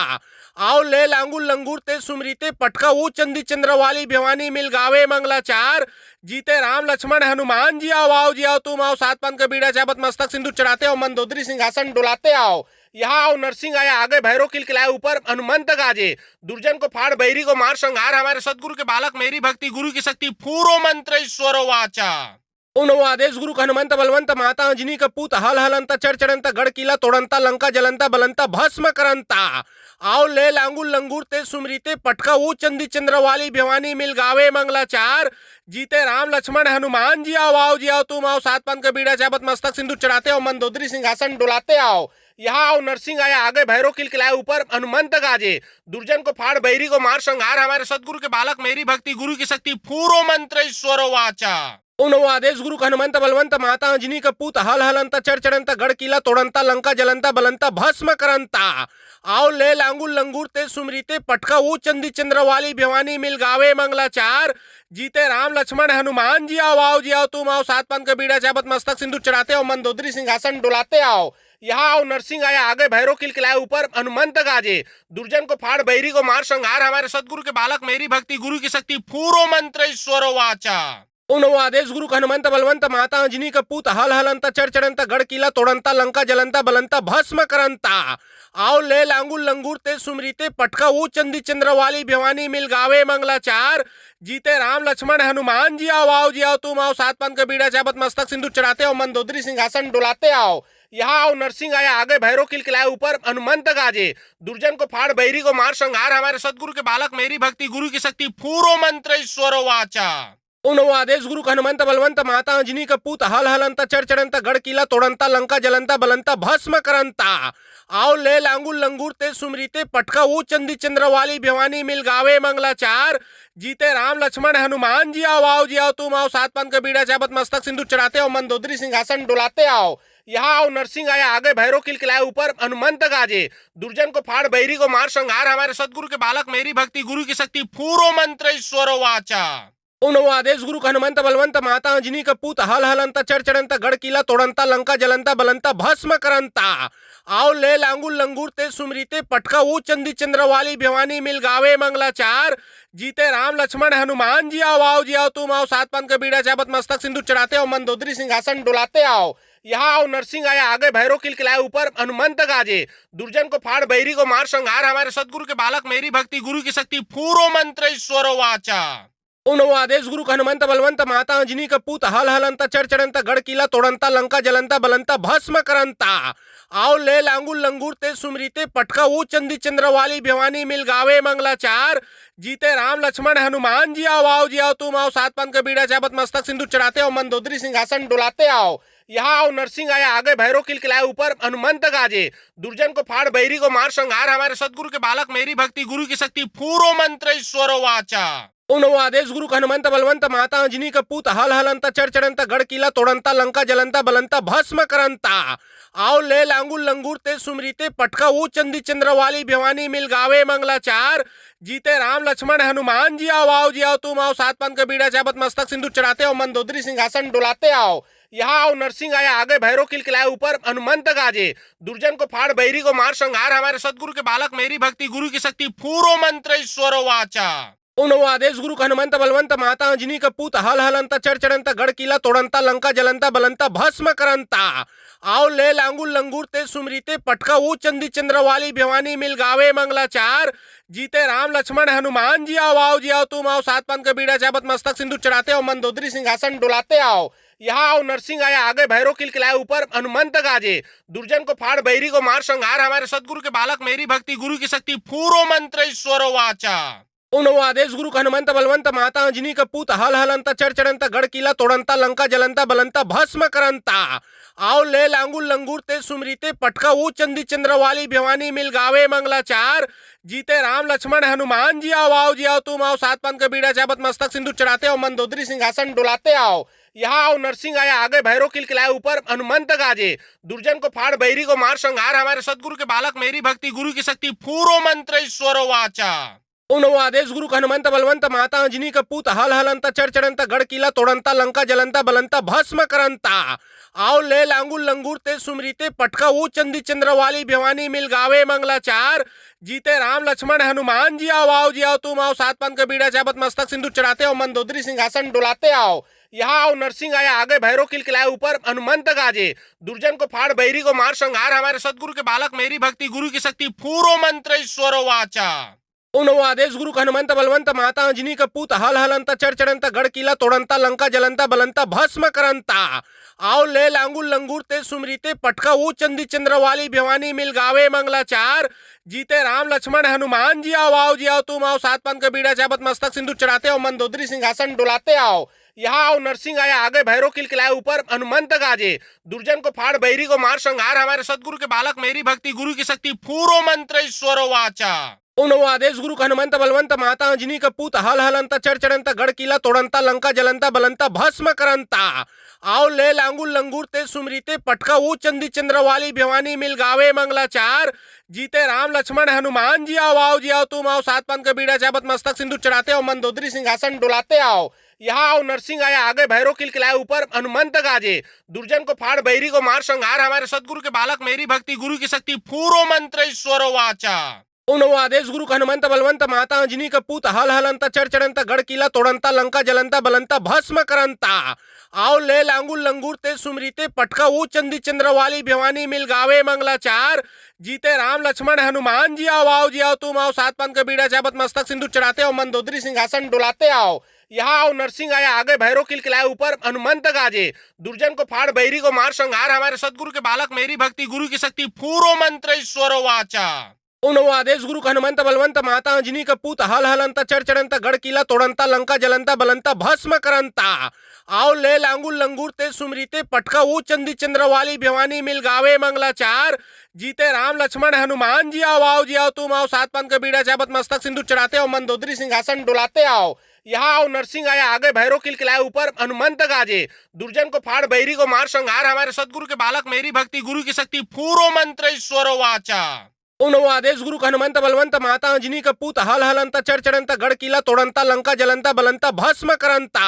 आओ ले लांगुल लंगूर ते सुमरीते पटका वो चंदी चंद्रवाली भिवानी मिल गावे मंगलाचार जीते राम लक्ष्मण हनुमान जी आओ जी आओ तुम आओ सात पंथ का बीड़ा चाबत मस्तक सिंधु चढ़ाते आओ मंदोदरी सिंहासन डुलाते आओ यहाँ आओ नरसिंह आया आगे भैरव किलकिलाए ऊपर हनुमंत गाजे दुर्जन को फाड़ बैरी को मार संहार हमारे सदगुरु के बालक मेरी भक्ति गुरु की शक्ति पूरो मंत्र ईश्वर वाचा ओम नमो आदेश गुरु हनुमंत बलवंत माता अंजनी कपूत हल हलंत चर चढ़ंत गढ़ किला तोड़ंता लंका जलंता बलंता भस्म करंता आओ ले लांगुल लंगूर ते सुमरीते पटका वो चंदी चंद्रवाली भिवानी मिल गावे मंगलाचार जीते राम लक्ष्मण हनुमान जी आओ जी आओ तुम आओ सात पंथ का बीड़ा चाबत मस्तक सिंधु चढ़ाते आओ मंदोदरी सिंहासन डुलाते आओ यहाँ आओ नरसिंह आया आगे भैरव किलकिलाए ऊपर हनुमंत गाजे दुर्जन को फाड़ बैरी को मार संहार हमारे सदगुरु के बालक मेरी भक्ति गुरु की शक्ति पूरो मंत्र ईश्वर वाचा ओम नमो आदेश गुरु हनुमंत बलवंत माता अंजनी कपूत हल हलंत चर चढ़ंत गढ़ किला तोड़ंता लंका जलंता बलंता भस्म करंता आओ ले लांगुल लंगूर ते सुमरीते पटका वो चंदी चंद्रवाली भिवानी मिल गावे मंगलाचार जीते राम लक्ष्मण हनुमान जी आओ जी आओ तुम आओ सात पंथ का बीड़ा चाबत मस्तक सिंधु चढ़ाते आओ मंदोदरी सिंहासन डुलाते आओ यहाँ आओ नरसिंह आया आगे भैरव किलकिलाए ऊपर हनुमंत गाजे दुर्जन को फाड़ बैरी को मार संहार हमारे सदगुरु के बालक मेरी भक्ति गुरु की शक्ति पूरो मंत्र ईश्वर वाचा ओम नमो आदेश गुरु हनुमंत बलवंत माता अंजनी कपूत हल हलंत चर चढ़ंत गढ़ किला तोड़ंता लंका जलंता बलंता भस्म करंता आओ ले लांगुल लंगूर ते सुमरीते पटका वो चंदी चंद्रवाली भिवानी मिल गावे मंगलाचार जीते राम लक्ष्मण हनुमान जी आओ जी आओ तुम आओ सात पंथ का बीड़ा चाबत मस्तक सिंधु चढ़ाते आओ मंदोदरी सिंहासन डुलाते आओ यहाँ आओ नरसिंह आया आगे भैरव किलकिलाए ऊपर हनुमंत गाजे दुर्जन को फाड़ बैरी को मार संहार हमारे सदगुरु के बालक मेरी भक्ति गुरु की शक्ति पूरो मंत्र ईश्वर वाचा ओ नमो आदेश गुरु हनुमंत बलवंत माता अंजनी कपूत हल हलंत चढ़ चढ़ंत गढ़ किला तोड़ंता लंका जलंता बलंता भस्म करंता आओ ले लांगुल लंगूर ते सुमरीते पटका वो चंदी चंद्रवाली भिवानी मिल गावे मंगलाचार जीते राम लक्ष्मण हनुमान जी आओ जी आओ तुम आओ सात पंथ का बीड़ा चाबत मस्तक सिंधु चढ़ाते आओ मंदोदरी सिंहासन डुलाते आओ यहाँ आओ नरसिंह आया आगे भैरव किलकिलाए ऊपर हनुमंत गाजे दुर्जन को फाड़ बैरी को मार संहार हमारे सदगुरु के बालक मेरी भक्ति गुरु की शक्ति पूरो मंत्र ईश्वर वाचा ओ नमो आदेश गुरु हनुमंत बलवंत माता अंजनी कपूत हल हलंत चढ़ चढ़ंत गढ़ किला तोड़ंता लंका जलंता बलंता भस्म करंता आओ ले लांगुल लंगूर ते सुमरीते पटका वो चंदी चंद्रवाली भिवानी मिल गावे मंगलाचार जीते राम लक्ष्मण हनुमान जी आओ जी आओ तुम आओ सात पंथ का बीड़ा चाबत मस्तक सिंधु चढ़ाते आओ मंदोदरी सिंहासन डुलाते आओ यहाँ आओ नरसिंह आया आगे भैरव किलकिलाए ऊपर हनुमंत गाजे दुर्जन को फाड़ बैरी को मार संहार हमारे सदगुरु के बालक मेरी भक्ति गुरु की शक्ति पूरो मंत्र ईश्वर वाचा ओ नमो आदेश गुरु हनुमंत बलवंत माता अंजनी कपूत हल हलंत चढ़ चढ़ंत गढ़ किला तोड़ंता लंका जलंता बलंता भस्म करंता आओ ले लांगुल लंगूर ते सुमरीते पटका वो चंदी चंद्रवाली भिवानी मिल गावे मंगलाचार जीते राम लक्ष्मण हनुमान जी आओ जी आओ तुम आओ सात पंथ का बीड़ा चाबत मस्तक सिंधु चढ़ाते आओ मंदोदरी सिंहासन डुलाते आओ यहाँ आओ नरसिंह आया आगे भैरव किलकिलाए ऊपर हनुमंत गाजे दुर्जन को फाड़ बैरी को मार संहार हमारे सदगुरु के बालक मेरी भक्ति गुरु की शक्ति पूरो मंत्र ईश्वर वाचा ओ नमो आदेश गुरु हनुमंत बलवंत माता अंजनी कपूत हल हलंत चढ़ चढ़ंत गढ़ किला तोड़ंता लंका जलंता बलंता भस्म करंता आओ ले लांगुल लंगूर ते सुमरीते पटका वो चंदी चंद्रवाली भिवानी मिल गावे मंगलाचार जीते राम लक्ष्मण हनुमान जी आओ जी आओ तुम आओ सात पंथ का बीड़ा चाबत मस्तक सिंधु चढ़ाते आओ मंदोदरी सिंहासन डुलाते आओ यहाँ आओ नरसिंह आया आगे भैरव किलकिलाए ऊपर हनुमंत गाजे दुर्जन को फाड़ बैरी को मार संहार हमारे सदगुरु के बालक मेरी भक्ति गुरु की शक्ति पूरो मंत्र ईश्वर वाचा ओ नमो आदेश गुरु हनुमंत बलवंत माता अंजनी कपूत हल हलंत चढ़ चढ़ंत गढ़ किला तोड़ंता लंका जलंता बलंता भस्म करंता आओ ले लांगुल लंगूर ते सुमरीते पटका वो चंदी चंद्रवाली भिवानी मिल गावे मंगलाचार जीते राम लक्ष्मण हनुमान जी आओ जी आओ तुम आओ सात पंथ का बीड़ा चाबत मस्तक सिंधु चढ़ाते आओ मंदोदरी सिंहासन डुलाते आओ यहाँ आओ नरसिंह आया आगे भैरव किलकिलाए ऊपर हनुमंत गाजे दुर्जन को फाड़ बैरी को मार संहार हमारे सदगुरु के बालक मेरी भक्ति गुरु की शक्ति पूरो मंत्र ईश्वर वाचा ओ नमो आदेश गुरु हनुमंत बलवंत माता अंजनी कपूत हल हलंत चढ़ चढ़ंत गढ़ किला तोड़ंता लंका जलंता बलंता भस्म करंता आओ ले लांगुल लंगूर ते सुमरीते पटका वो चंदी चंद्रवाली भिवानी मिल गावे मंगलाचार जीते राम लक्ष्मण हनुमान जी आओ जी आओ तुम आओ सात पंथ का बीड़ा चाबत मस्तक सिंधु चढ़ाते आओ मंदोदरी सिंहासन डुलाते आओ यहाँ आओ नरसिंह आया आगे भैरव किलकिलाए ऊपर हनुमंत गाजे दुर्जन को फाड़ बैरी को मार संहार हमारे सदगुरु के बालक मेरी भक्ति गुरु की शक्ति पूरो मंत्र ईश्वर वाचा ओ नमो आदेश गुरु हनुमंत बलवंत माता अंजनी कपूत हल हलंत चढ़ चढ़ंत गढ़ किला तोड़ंता लंका जलंता बलंता भस्म करंता आओ ले लांगुल लंगूर ते सुमरीते पटका वो चंदी चंद्रवाली भिवानी मिल गावे मंगलाचार जीते राम लक्ष्मण हनुमान जी आओ जी आओ तुम आओ सात पंथ का बीड़ा चाबत मस्तक सिंधु चढ़ाते आओ मंदोदरी सिंहासन डुलाते आओ यहाँ आओ नरसिंह आया आगे भैरव किलकिलाए ऊपर हनुमंत गाजे दुर्जन को फाड़ बैरी को मार संहार हमारे सदगुरु के बालक मेरी भक्ति गुरु की शक्ति पूरो मंत्र ईश्वर वाचा ओ नमो आदेश गुरु हनुमंत बलवंत माता अंजनी कपूत हल हलंत चढ़ चढ़ंत गढ़ किला तोड़ंता लंका जलंता बलंता भस्म करंता आओ ले लांगुल लंगूर ते सुमरीते पटका वो चंदी चंद्रवाली भिवानी मिल गावे मंगलाचार जीते राम लक्ष्मण हनुमान जी आओ जी आओ तुम आओ सात पंथ का बीड़ा चाबत मस्तक सिंधु चढ़ाते आओ मंदोदरी सिंहासन डुलाते आओ यहाँ आओ नरसिंह आया आगे भैरव किलकिलाए ऊपर हनुमंत गाजे दुर्जन को फाड़ बैरी को मार संहार हमारे सदगुरु के बालक मेरी भक्ति गुरु की शक्ति पूरो मंत्र ईश्वर वाचा ओ नमो आदेश गुरु हनुमंत बलवंत माता अंजनी कपूत हल हलंत चढ़ चढ़ंत गढ़ किला तोड़ंता लंका जलंता बलंता भस्म करंता आओ ले लांगुल लंगूर ते सुमरीते पटका वो चंदी चंद्रवाली भिवानी मिल गावे मंगलाचार जीते राम लक्ष्मण हनुमान जी आओ जी आओ तुम आओ सात पंथ का बीड़ा चाबत मस्तक सिंधु चढ़ाते आओ मंदोदरी सिंहासन डुलाते आओ यहाँ आओ नरसिंह आया आगे भैरव किलकिलाए ऊपर हनुमंत गाजे दुर्जन को फाड़ बैरी को मार संहार हमारे सदगुरु के बालक मेरी भक्ति गुरु की शक्ति पूरो मंत्र ईश्वर वाचा ओ नमो आदेश गुरु हनुमंत बलवंत माता अंजनी कपूत हल हलंत चढ़ चढ़ंत गढ़ किला तोड़ंता लंका जलंता बलंता भस्म करंता आओ ले लांगुल लंगूर ते सुमरीते पटका वो चंदी चंद्रवाली भिवानी मिल गावे मंगलाचार जीते राम लक्ष्मण हनुमान जी आओ जी आओ तुम आओ सात पंथ का बीड़ा चाबत मस्तक सिंधु चढ़ाते आओ मंदोदरी सिंहासन डुलाते आओ यहाँ आओ नरसिंह आया आगे भैरव किलकिलाए ऊपर हनुमंत गाजे दुर्जन को फाड़ बैरी को मार संहार हमारे सदगुरु के बालक मेरी भक्ति गुरु की शक्ति पूरो मंत्र ईश्वर वाचा ओम नमो आदेश गुरु हनुमंत बलवंत माता अंजनी कपूत हल हलंत चढ़ चढ़ंत गढ़ किला तोड़ंता लंका जलंता बलंता भस्म करंता आओ ले लांगुल लंगूर ते सुमरीते पटका वो चंदी चंद्रवाली भिवानी मिल गावे मंगलाचार जीते राम लक्ष्मण हनुमान जी आओ जी आओ तुम आओ सात पंथ का बीड़ा चाबत मस्तक सिंधु चढ़ाते आओ मंदोदरी सिंहासन डुलाते आओ यहाँ आओ नरसिंह आया आगे भैरव किलकिलाए ऊपर हनुमंत गाजे दुर्जन को फाड़ बैरी को मार संहार हमारे सदगुरु के बालक मेरी भक्ति गुरु की शक्ति पूरो मंत्र ईश्वरो वाचा ओम नमो आदेश गुरु हनुमंत बलवंत माता अंजनी कपूत हल हलंत चढ़ चढ़ंत गढ़ किला तोड़ंता लंका जलंता बलंता भस्म करंता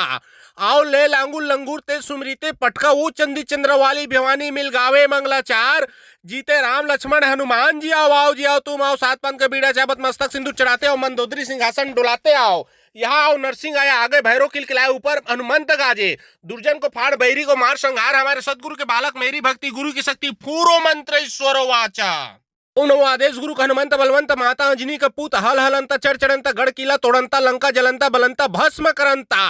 आओ ले लांगुल लंगूर ते सुमरीते पटका वो चंदी चंद्रवाली भिवानी मिल गावे मंगलाचार जीते राम लक्ष्मण हनुमान जी आओ जी आओ तुम आओ सात पंथ का बीड़ा चाबत मस्तक सिंधु चढ़ाते आओ मंदोदरी सिंहासन डुलाते आओ यहाँ आओ नरसिंह आया आगे भैरव किलकिलाए ऊपर हनुमंत गाजे दुर्जन को फाड़ बैरी को मार संहार हमारे सदगुरु के बालक मेरी भक्ति गुरु की शक्ति पूरो मंत्र ईश्वरो वाचा ओम नमो आदेश गुरु हनुमंत बलवंत माता अंजनी कपूत हल हलंत चढ़ चढ़ंत गढ़ किला तोड़ंता लंका जलंता बलंता भस्म करंता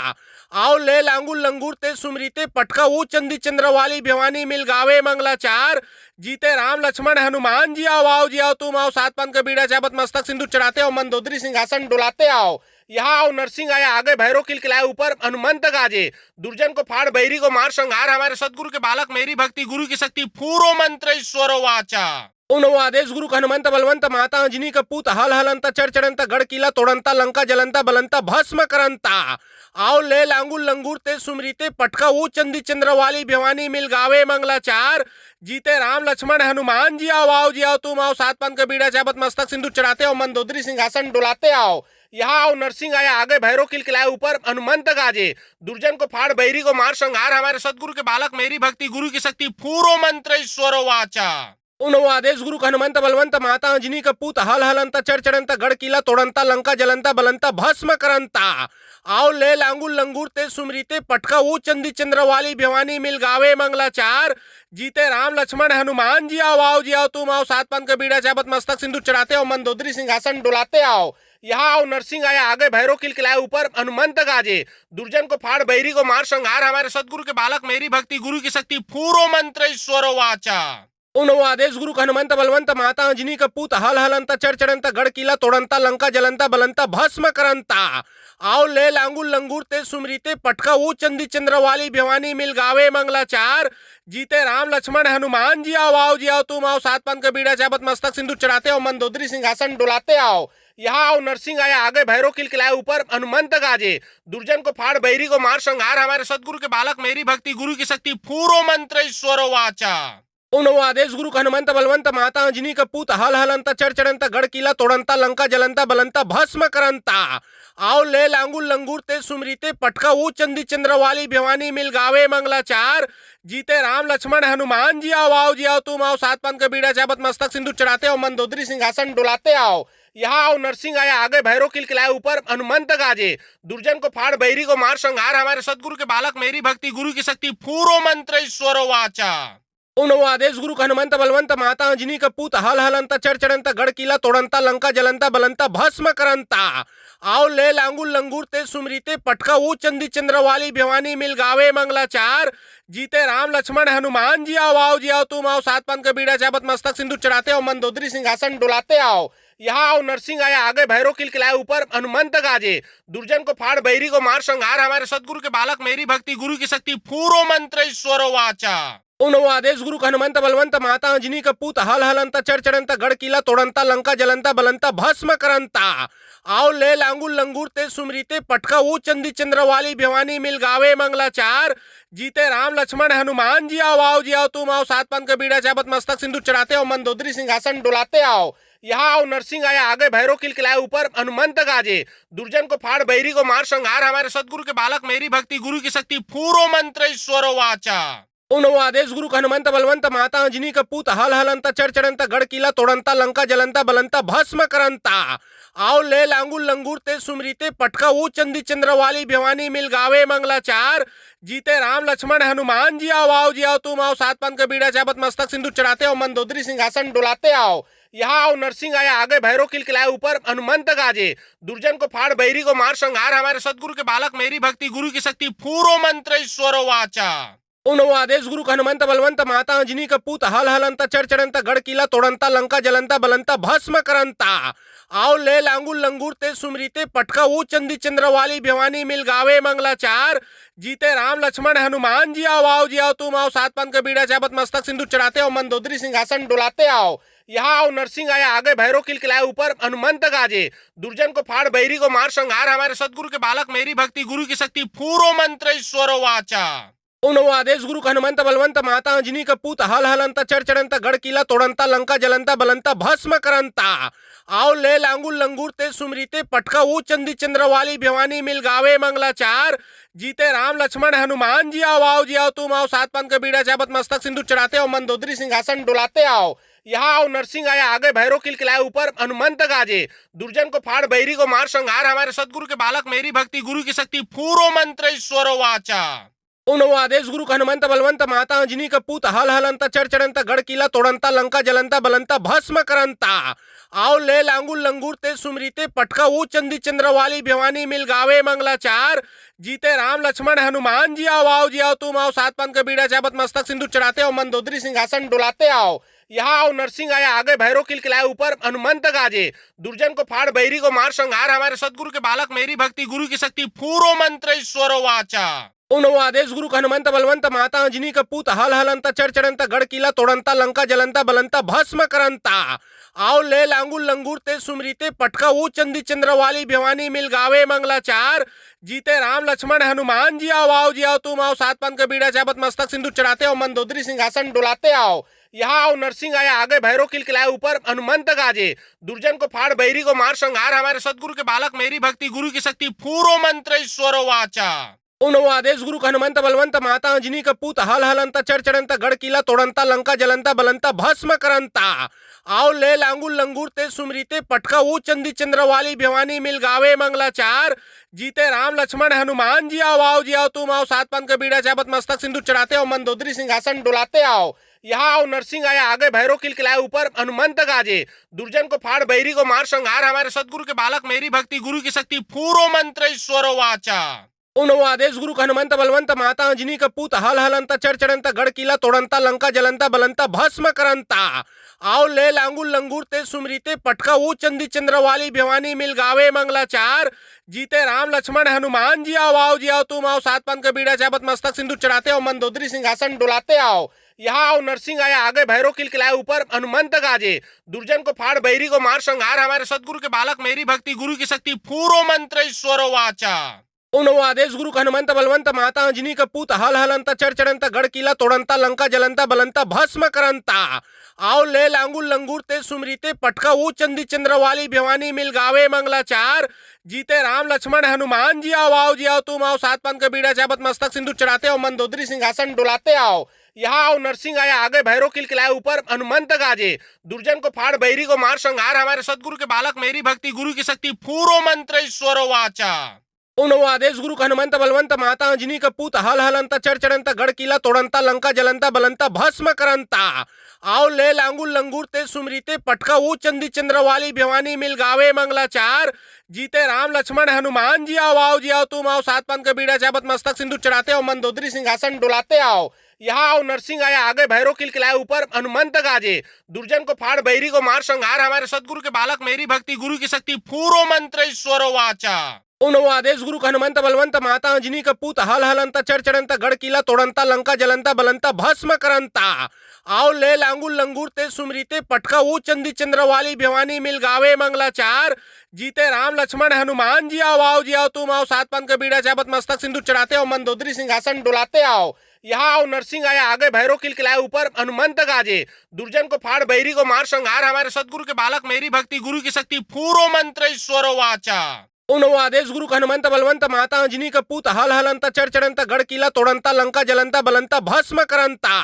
आओ ले लांगुल लंगूर ते सुमरीते पटका वो चंदी चंद्रवाली भिवानी मिल गावे मंगलाचार जीते राम लक्ष्मण हनुमान जी आओ जी आओ तुम आओ सात पंथ का बीड़ा चाबत मस्तक सिंधु चढ़ाते आओ मंदोदरी सिंहासन डुलाते आओ यहाँ आओ नरसिंह आया आगे भैरव किलकिलाए ऊपर हनुमंत गाजे दुर्जन को फाड़ बैरी को मार संहार हमारे सदगुरु के बालक मेरी भक्ति गुरु की शक्ति पूरो मंत्र ईश्वरो वाचा ओम नमो आदेश गुरु हनुमंत बलवंत माता अंजनी कपूत हल हलंत चढ़ चढ़ंत गढ़ किला तोड़ंता लंका जलंता बलंता भस्म करंता आओ ले लांगुल लंगूर ते सुमरीते पटका वो चंदी चंद्रवाली भिवानी मिल गावे मंगलाचार जीते राम लक्ष्मण हनुमान जी आओ जी आओ तुम आओ सात पंथ का बीड़ा चाबत मस्तक सिंधु चढ़ाते आओ मंदोदरी सिंहासन डुलाते आओ यहाँ आओ नरसिंह आया आगे भैरव किलकिलाए ऊपर हनुमंत गाजे दुर्जन को फाड़ बैरी को मार संहार हमारे सदगुरु के बालक मेरी भक्ति गुरु की शक्ति पूरो मंत्र ईश्वरो वाचा ओम नमो आदेश गुरु हनुमंत बलवंत माता अंजनी कपूत हल हलंत चढ़ चढ़ंत गढ़ किला तोड़ंता लंका जलंता बलंता भस्म करंता आओ ले लांगुल लंगूर ते सुमरीते पटका वो चंदी चंद्रवाली भिवानी मिल गावे मंगलाचार जीते राम लक्ष्मण हनुमान जी आओ जी आओ तुम आओ सात पंथ का बीड़ा चाबत मस्तक सिंधु चढ़ाते आओ मंदोदरी सिंहासन डुलाते आओ यहाँ आओ नरसिंह आया आगे भैरव किलकिलाए ऊपर हनुमंत गाजे दुर्जन को फाड़ बैरी को मार संहार हमारे सदगुरु के बालक मेरी भक्ति गुरु की शक्ति पूरो मंत्र ईश्वरो वाचा ओम नमो आदेश गुरु हनुमंत बलवंत माता अंजनी कपूत हल हलंत चढ़ चढ़ंत गढ़ किला तोड़ंता लंका जलंता बलंता भस्म करंता आओ ले लांगुल लंगूर ते सुमरीते पटका वो चंदी चंद्रवाली भिवानी मिल गावे मंगलाचार जीते राम लक्ष्मण हनुमान जी आओ जी आओ तुम आओ सात पंथ का बीड़ा चाबत मस्तक सिंधु चढ़ाते आओ मंदोदरी सिंहासन डुलाते आओ यहाँ आओ नरसिंह आया आगे भैरव किलकिलाए ऊपर हनुमंत गाजे दुर्जन को फाड़ बैरी को मार संहार हमारे सदगुरु के बालक मेरी भक्ति गुरु की शक्ति पूरो मंत्र ईश्वरो वाचा ओम नमो आदेश गुरु हनुमंत बलवंत माता अंजनी कपूत हल हलंत चढ़ चढ़ंत गढ़ किला तोड़ंता लंका जलंता बलंता भस्म करंता आओ ले लांगुल लंगूर ते सुमरीते पटका वो चंदी चंद्रवाली भिवानी मिल गावे मंगलाचार जीते राम लक्ष्मण हनुमान जी आओ जी आओ तुम आओ सात पंथ का बीड़ा चाबत मस्तक सिंधु चढ़ाते आओ मंदोदरी सिंहासन डुलाते आओ यहाँ आओ नरसिंह आया आगे भैरव किलकिलाए ऊपर हनुमंत गाजे दुर्जन को फाड़ बैरी को मार संहार हमारे सदगुरु के बालक मेरी भक्ति गुरु की शक्ति पूरो मंत्र ईश्वरो वाचा ओम नमो आदेश गुरु हनुमंत बलवंत माता अंजनी कपूत हल हलंत चढ़ चढ़ंत गढ़ किला तोड़ंता लंका जलंता बलंता भस्म करंता आओ ले लांगुल लंगूर ते सुमरीते पटका वो चंदी चंद्रवाली भिवानी मिल गावे मंगलाचार जीते राम लक्ष्मण हनुमान जी आओ जी आओ तुम आओ सात पंथ का बीड़ा चाबत मस्तक सिंधु चढ़ाते आओ मंदोदरी सिंहासन डुलाते आओ यहाँ आओ नरसिंह आया आगे भैरव किलकिलाए ऊपर हनुमंत गाजे दुर्जन को फाड़ बैरी को मार संहार हमारे सदगुरु के बालक मेरी भक्ति गुरु की शक्ति पूरो मंत्र ईश्वरो वाचा ओम नमो आदेश गुरु हनुमंत बलवंत माता अंजनी कपूत हल हलंत चढ़ चढ़ंत गढ़ किला तोड़ंता लंका जलंता बलंता भस्म करंता आओ ले लांगुल लंगूर ते सुमरीते पटका वो चंदी चंद्रवाली भिवानी मिल गावे मंगलाचार जीते राम लक्ष्मण हनुमान जी आओ जी आओ तुम आओ सात पंथ का बीड़ा चाबत मस्तक सिंधु चढ़ाते आओ मंदोदरी सिंहासन डुलाते आओ यहाँ आओ नरसिंह आया आगे भैरव किलकिलाए ऊपर हनुमंत गाजे दुर्जन को फाड़ बैरी को मार संहार हमारे सदगुरु के बालक मेरी भक्ति गुरु की शक्ति पूरो मंत्र ईश्वरो वाचा ओम नमो आदेश गुरु हनुमंत बलवंत माता अंजनी कपूत हल हलंत चढ़ चढ़ंत गढ़ किला तोड़ंता लंका जलंता बलंता भस्म करंता आओ ले लांगुल लंगूर ते सुमरीते पटका वो चंदी चंद्रवाली भिवानी मिल गावे मंगलाचार जीते राम लक्ष्मण हनुमान जी आओ जी आओ तुम आओ सात पंथ का बीड़ा चाबत मस्तक सिंधु चढ़ाते आओ मंदोदरी सिंहासन डुलाते आओ यहाँ आओ नरसिंह आया आगे भैरव किलकिलाए ऊपर हनुमंत गाजे दुर्जन को फाड़ बैरी को मार संहार हमारे सदगुरु के बालक मेरी भक्ति गुरु की शक्ति पूरो मंत्र ईश्वरो वाचा ओं नमो आदेश गुरु हनुमंत बलवंत माता अंजनी कपूत हल हलंत चर चढ़ंत गढ़ किला तोड़ंता लंका जलंता बलंता भस्म करंता आओ ले लांगुल लंगूर ते सुमरीते पटका वो चंदी चंद्रवाली भिवानी मिल गावे मंगलाचार जीते राम लक्ष्मण हनुमान जी आओ जी आओ तुम आओ सात पंथ का बीड़ा चाबत मस्तक सिंदूर चढ़ाते आओ मंदोदरी सिंहासन डुलाते आओ यहाँ आओ नरसिंह आया आगे भैरव किलकिलाए ऊपर हनुमंत गाजे दुर्जन को फाड़ बैरी को मार संहार हमारे सदगुरु के बालक मेरी भक्ति गुरु की शक्ति पूरो मंत्र ईश्वरो वाचा ओं नमो आदेश गुरु हनुमंत बलवंत माता अंजनी कपूत हल हलंत चर चढ़ंत गढ़ किला तोड़ंता लंका जलंता बलंता भस्म करंता आओ ले लांगुल लंगूर ते सुमरीते पटका वो चंदी चंद्रवाली भिवानी मिल गावे मंगलाचार जीते राम लक्ष्मण हनुमान जी आओ जी आओ तुम आओ सात पंथ का बीड़ा चाबत मस्तक सिंदूर चढ़ाते आओ मंदोदरी सिंहासन डुलाते आओ यहाँ आओ नरसिंह आया आगे भैरव किलकिलाए ऊपर हनुमंत गाजे दुर्जन को फाड़ बैरी को मार संहार हमारे सदगुरु के बालक मेरी भक्ति गुरु की शक्ति पूरो मंत्र ईश्वरो वाचा ओं नमो आदेश गुरु हनुमंत बलवंत माता अंजनी कपूत हल हलंत चर चढ़ंत गढ़ किला तोड़ंता लंका जलंता बलंता भस्म करंता आओ ले लांगुल लंगूर ते सुमरीते पटका वो चंदी चंद्रवाली भिवानी मिल गावे मंगलाचार जीते राम लक्ष्मण हनुमान जी आओ जी आओ तुम आओ सात पंथ का बीड़ा चाबत मस्तक सिंदूर चढ़ाते आओ मंदोदरी सिंहासन डुलाते आओ यहाँ आओ नरसिंह आया आगे भैरव किलकिलाए ऊपर हनुमंत गाजे दुर्जन को फाड़ बैरी को मार संहार हमारे सदगुरु के बालक मेरी भक्ति गुरु की शक्ति पूरो मंत्र ईश्वरो वाचा ओं नमो आदेश गुरु हनुमंत बलवंत माता अंजनी कपूत हल हलंत चर चढ़ंत गढ़ किला तोड़ंता लंका जलंता बलंता भस्म करंता आओ ले लांगुल लंगूर ते सुमरीते पटका वो चंदी चंद्रवाली भिवानी मिल गावे मंगलाचार जीते राम लक्ष्मण हनुमान जी आओ जी आओ तुम आओ सात पंथ का बीड़ा चाबत मस्तक सिंदूर चढ़ाते आओ मंदोदरी सिंहासन डुलाते आओ यहाँ आओ नरसिंह आया आगे भैरव किलकिलाए ऊपर हनुमंत गाजे दुर्जन को फाड़ बैरी को मार संहार हमारे सदगुरु के बालक मेरी भक्ति गुरु की शक्ति पूरो मंत्र ईश्वरो वाचा ओं नमो आदेश गुरु हनुमंत बलवंत माता अंजनी कपूत हल हलंत चर चढ़ंत गढ़ किला तोड़ंता लंका जलंता बलंता भस्म करंता आओ ले लांगुल लंगूर ते सुमरीते पटका वो चंदी चंद्रवाली भिवानी मिल गावे मंगलाचार जीते राम लक्ष्मण हनुमान जी आओ जी आओ तुम आओ सात पंथ का बीड़ा चाबत मस्तक सिंदूर चढ़ाते आओ मंदोदरी सिंहासन डुलाते आओ यहाँ आओ नरसिंह आया आगे भैरव किलकिलाए ऊपर हनुमंत गाजे दुर्जन को फाड़ बैरी को मार संहार हमारे सदगुरु के बालक मेरी भक्ति गुरु की शक्ति पूरो मंत्र ईश्वरो वाचा ओं नमो आदेश गुरु हनुमंत बलवंत माता अंजनी कपूत हल हलंत चर चढ़ंत गढ़ किला तोड़ंता लंका जलंता बलंता भस्म करंता आओ ले लांगुल लंगूर ते सुमरीते पटका वो चंदी चंद्रवाली भिवानी मिल गावे मंगलाचार जीते राम लक्ष्मण हनुमान जी आओ जी आओ तुम आओ सात पंथ का बीड़ा चाबत मस्तक सिंदूर चढ़ाते आओ मंदोदरी सिंहासन डुलाते आओ यहाँ आओ नरसिंह आया आगे भैरव किलकिलाए ऊपर हनुमंत गाजे दुर्जन को फाड़ बैरी को मार संहार हमारे सदगुरु के बालक मेरी भक्ति गुरु की शक्ति पूरो मंत्र ईश्वरो वाचा ओं नमो आदेश गुरु हनुमंत बलवंत माता अंजनी कपूत हल हलंत चर चढ़ंत गढ़ किला तोड़ंता लंका जलंता बलंता भस्म करंता आओ ले लांगुल लंगूर ते सुमरीते पटका वो चंदी चंद्रवाली भिवानी मिल गावे मंगलाचार जीते राम लक्ष्मण हनुमान जी आओ जी आओ तुम आओ सात पंथ का बीड़ा चाबत मस्तक सिंदूर चढ़ाते आओ मंदोदरी सिंहासन डुलाते आओ यहाँ आओ नरसिंह आया आगे भैरव किलकिलाए ऊपर हनुमंत गाजे दुर्जन को फाड़ बैरी को मार संहार हमारे सदगुरु के बालक मेरी भक्ति गुरु की शक्ति पूरो मंत्र ईश्वरो वाचा ओं नमो आदेश गुरु हनुमंत बलवंत माता अंजनी कपूत हल हलंत चर चढ़ंत गढ़ किला तोड़ंता लंका जलंता बलंता भस्म करंता आओ ले लांगुल लंगूर ते सुमरीते पटका वो चंदी चंद्रवाली भिवानी मिल गावे मंगलाचार जीते राम लक्ष्मण हनुमान जी आओ जी आओ तुम आओ सात पंथ का बीड़ा चाबत मस्तक सिंदूर चढ़ाते आओ मंदोदरी सिंहासन डुलाते आओ यहाँ आओ नरसिंह आया आगे भैरव किलकिलाए ऊपर हनुमंत गाजे दुर्जन को फाड़ बैरी को मार संहार हमारे सदगुरु के बालक मेरी भक्ति गुरु की शक्ति पूरो मंत्र ईश्वरो वाचा ओं नमो आदेश गुरु हनुमंत बलवंत माता अंजनी कपूत हल हलंत चर चढ़ंत गढ़ किला तोड़ंता लंका जलंता बलंता भस्म करंता आओ ले लांगुल लंगूर ते सुमरीते पटका वो चंदी चंद्रवाली भिवानी मिल गावे मंगलाचार जीते राम लक्ष्मण हनुमान जी आओ जी आओ तुम आओ सात पंथ का बीड़ा चाबत मस्तक सिंदूर चढ़ाते आओ मंदोदरी सिंहासन डुलाते आओ यहाँ आओ नरसिंह आया आगे भैरव किलकिलाए ऊपर हनुमंत गाजे दुर्जन को फाड़ बैरी को मार संहार हमारे सदगुरु के बालक मेरी भक्ति गुरु की शक्ति पूरो मंत्र ईश्वरो वाचा ओं नमो आदेश गुरु हनुमंत बलवंत माता अंजनी कपूत हल हलंत चर चढ़ंत गढ़ किला तोड़ंता लंका जलंता बलंता भस्म करंता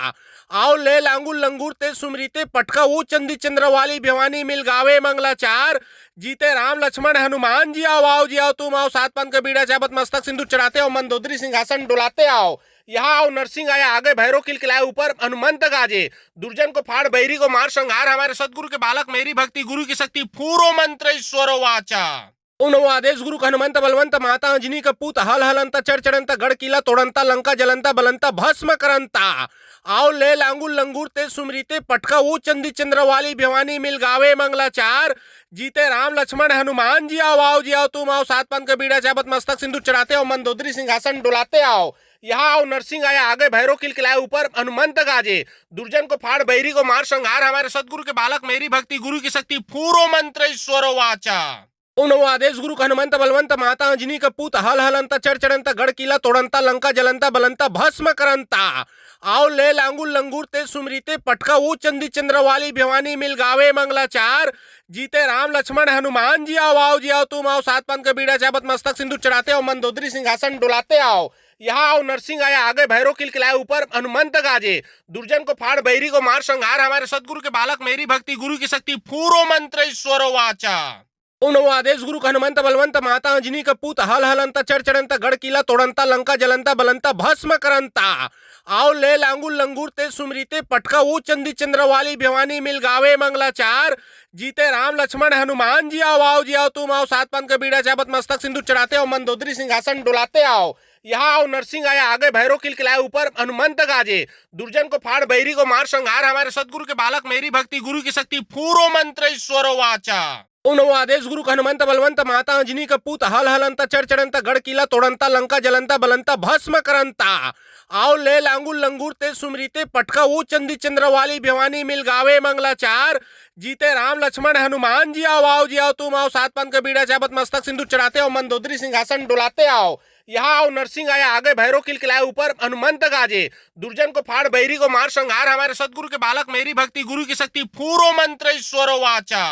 आओ ले लांगुल लंगूर ते सुमरीते पटका वो चंदी चंद्रवाली भिवानी मिल गावे मंगलाचार जीते राम लक्ष्मण हनुमान जी आओ जी आओ तुम आओ सात पंथ का बीड़ा चाबत मस्तक सिंदूर चढ़ाते आओ मंदोदरी सिंहासन डुलाते आओ यहाँ आओ नरसिंह आया आगे भैरव किलकिलाए ऊपर हनुमंत गाजे दुर्जन को फाड़ बैरी को मार संहार हमारे सदगुरु के बालक मेरी भक्ति गुरु की शक्ति पूरो मंत्र ईश्वरो वाचा ओम नमो आदेश गुरु हनुमंत बलवंत माता अंजनी कपूत हल हलंता चढ़ चढ़ंता गढ़ किला तोड़ंता लंका जलंता बलंता भस्म करंता आओ ले लांगुल लंगूर ते सुमरीते पटका वो चंदी चंद्रवाली भिवानी मिल गावे मंगलाचार जीते राम लक्ष्मण हनुमान जी आओ जी आओ तुम आओ सात पंथ का बीड़ा चाबत मस्तक सिंदूर चढ़ाते आओ मंदोदरी सिंहासन डुलाते आओ यहाँ आओ नरसिंह आया आगे भैरव किलकिलाए ऊपर हनुमंत गाजे दुर्जन को फाड़ बैरी को मार संहार हमारे सदगुरु के बालक मेरी भक्ति गुरु की शक्ति पूरो मंत्र ईश्वरो वाचा। ओम नमो आदेश गुरु हनुमंत बलवंत माता अंजनी कपूत हल हलंता चढ़ चढ़ंता गढ़ किला तोड़ंता लंका जलंता बलंता भस्म करंता आओ ले लांगुल लंगूर ते सुमरीते पटका वो चंदी चंद्रवाली भिवानी मिल गावे मंगलाचार जीते राम लक्ष्मण हनुमान जी आओ जी आओ तुम आओ सात पंथ का बीड़ा चाबत मस्तक सिंदूर चढ़ाते आओ मंदोदरी सिंहासन डुलाते आओ यहाँ आओ नरसिंह आया आगे भैरव किलकिलाए ऊपर हनुमंत गाजे दुर्जन को फाड़ बैरी को मार संहार हमारे सदगुरु के बालक मेरी भक्ति गुरु की शक्ति पूरो मंत्र ईश्वरो वाचा। ओम नमो आदेश गुरु हनुमंत बलवंत माता अंजनी कपूत हल हलंता चढ़ चढ़ंता गढ़ किला तोड़ंता लंका जलंता बलंता भस्म करंता आओ ले लांगुल लंगूर ते सुमरीते पटका वो चंदी चंद्रवाली भिवानी मिल गावे मंगलाचार जीते राम लक्ष्मण हनुमान जी आओ जी आओ तुम आओ सात पंथ का बीड़ा चाबत मस्तक सिंदूर चढ़ाते आओ मंदोदरी सिंहासन डुलाते आओ यहाँ आओ नरसिंह आया आगे भैरव किलकिलाए ऊपर हनुमंत गाजे दुर्जन को फाड़ बैरी को मार संहार हमारे सदगुरु के बालक मेरी भक्ति गुरु की शक्ति पूरो मंत्र ईश्वरो वाचा। ओम नमो आदेश गुरु हनुमंत बलवंत माता अंजनी कपूत हल हलंता चढ़ चढ़ंता गढ़ किला तोड़ंता लंका जलंता बलंता भस्म करंता आओ ले लांगुल लंगूर ते सुमरीते पटका वो चंदी चंद्रवाली भिवानी मिल गावे मंगलाचार जीते राम लक्ष्मण हनुमान जी आओ जी आओ तुम आओ सात पंथ का बीड़ा चाबत मस्तक सिंदूर चढ़ाते आओ मंदोदरी सिंहासन डुलाते आओ यहाँ आओ नरसिंह आया आगे भैरव किलकिलाए ऊपर हनुमंत गाजे दुर्जन को फाड़ बैरी को मार संहार हमारे सदगुरु के बालक मेरी भक्ति गुरु की शक्ति पूरो मंत्र ईश्वरो वाचा।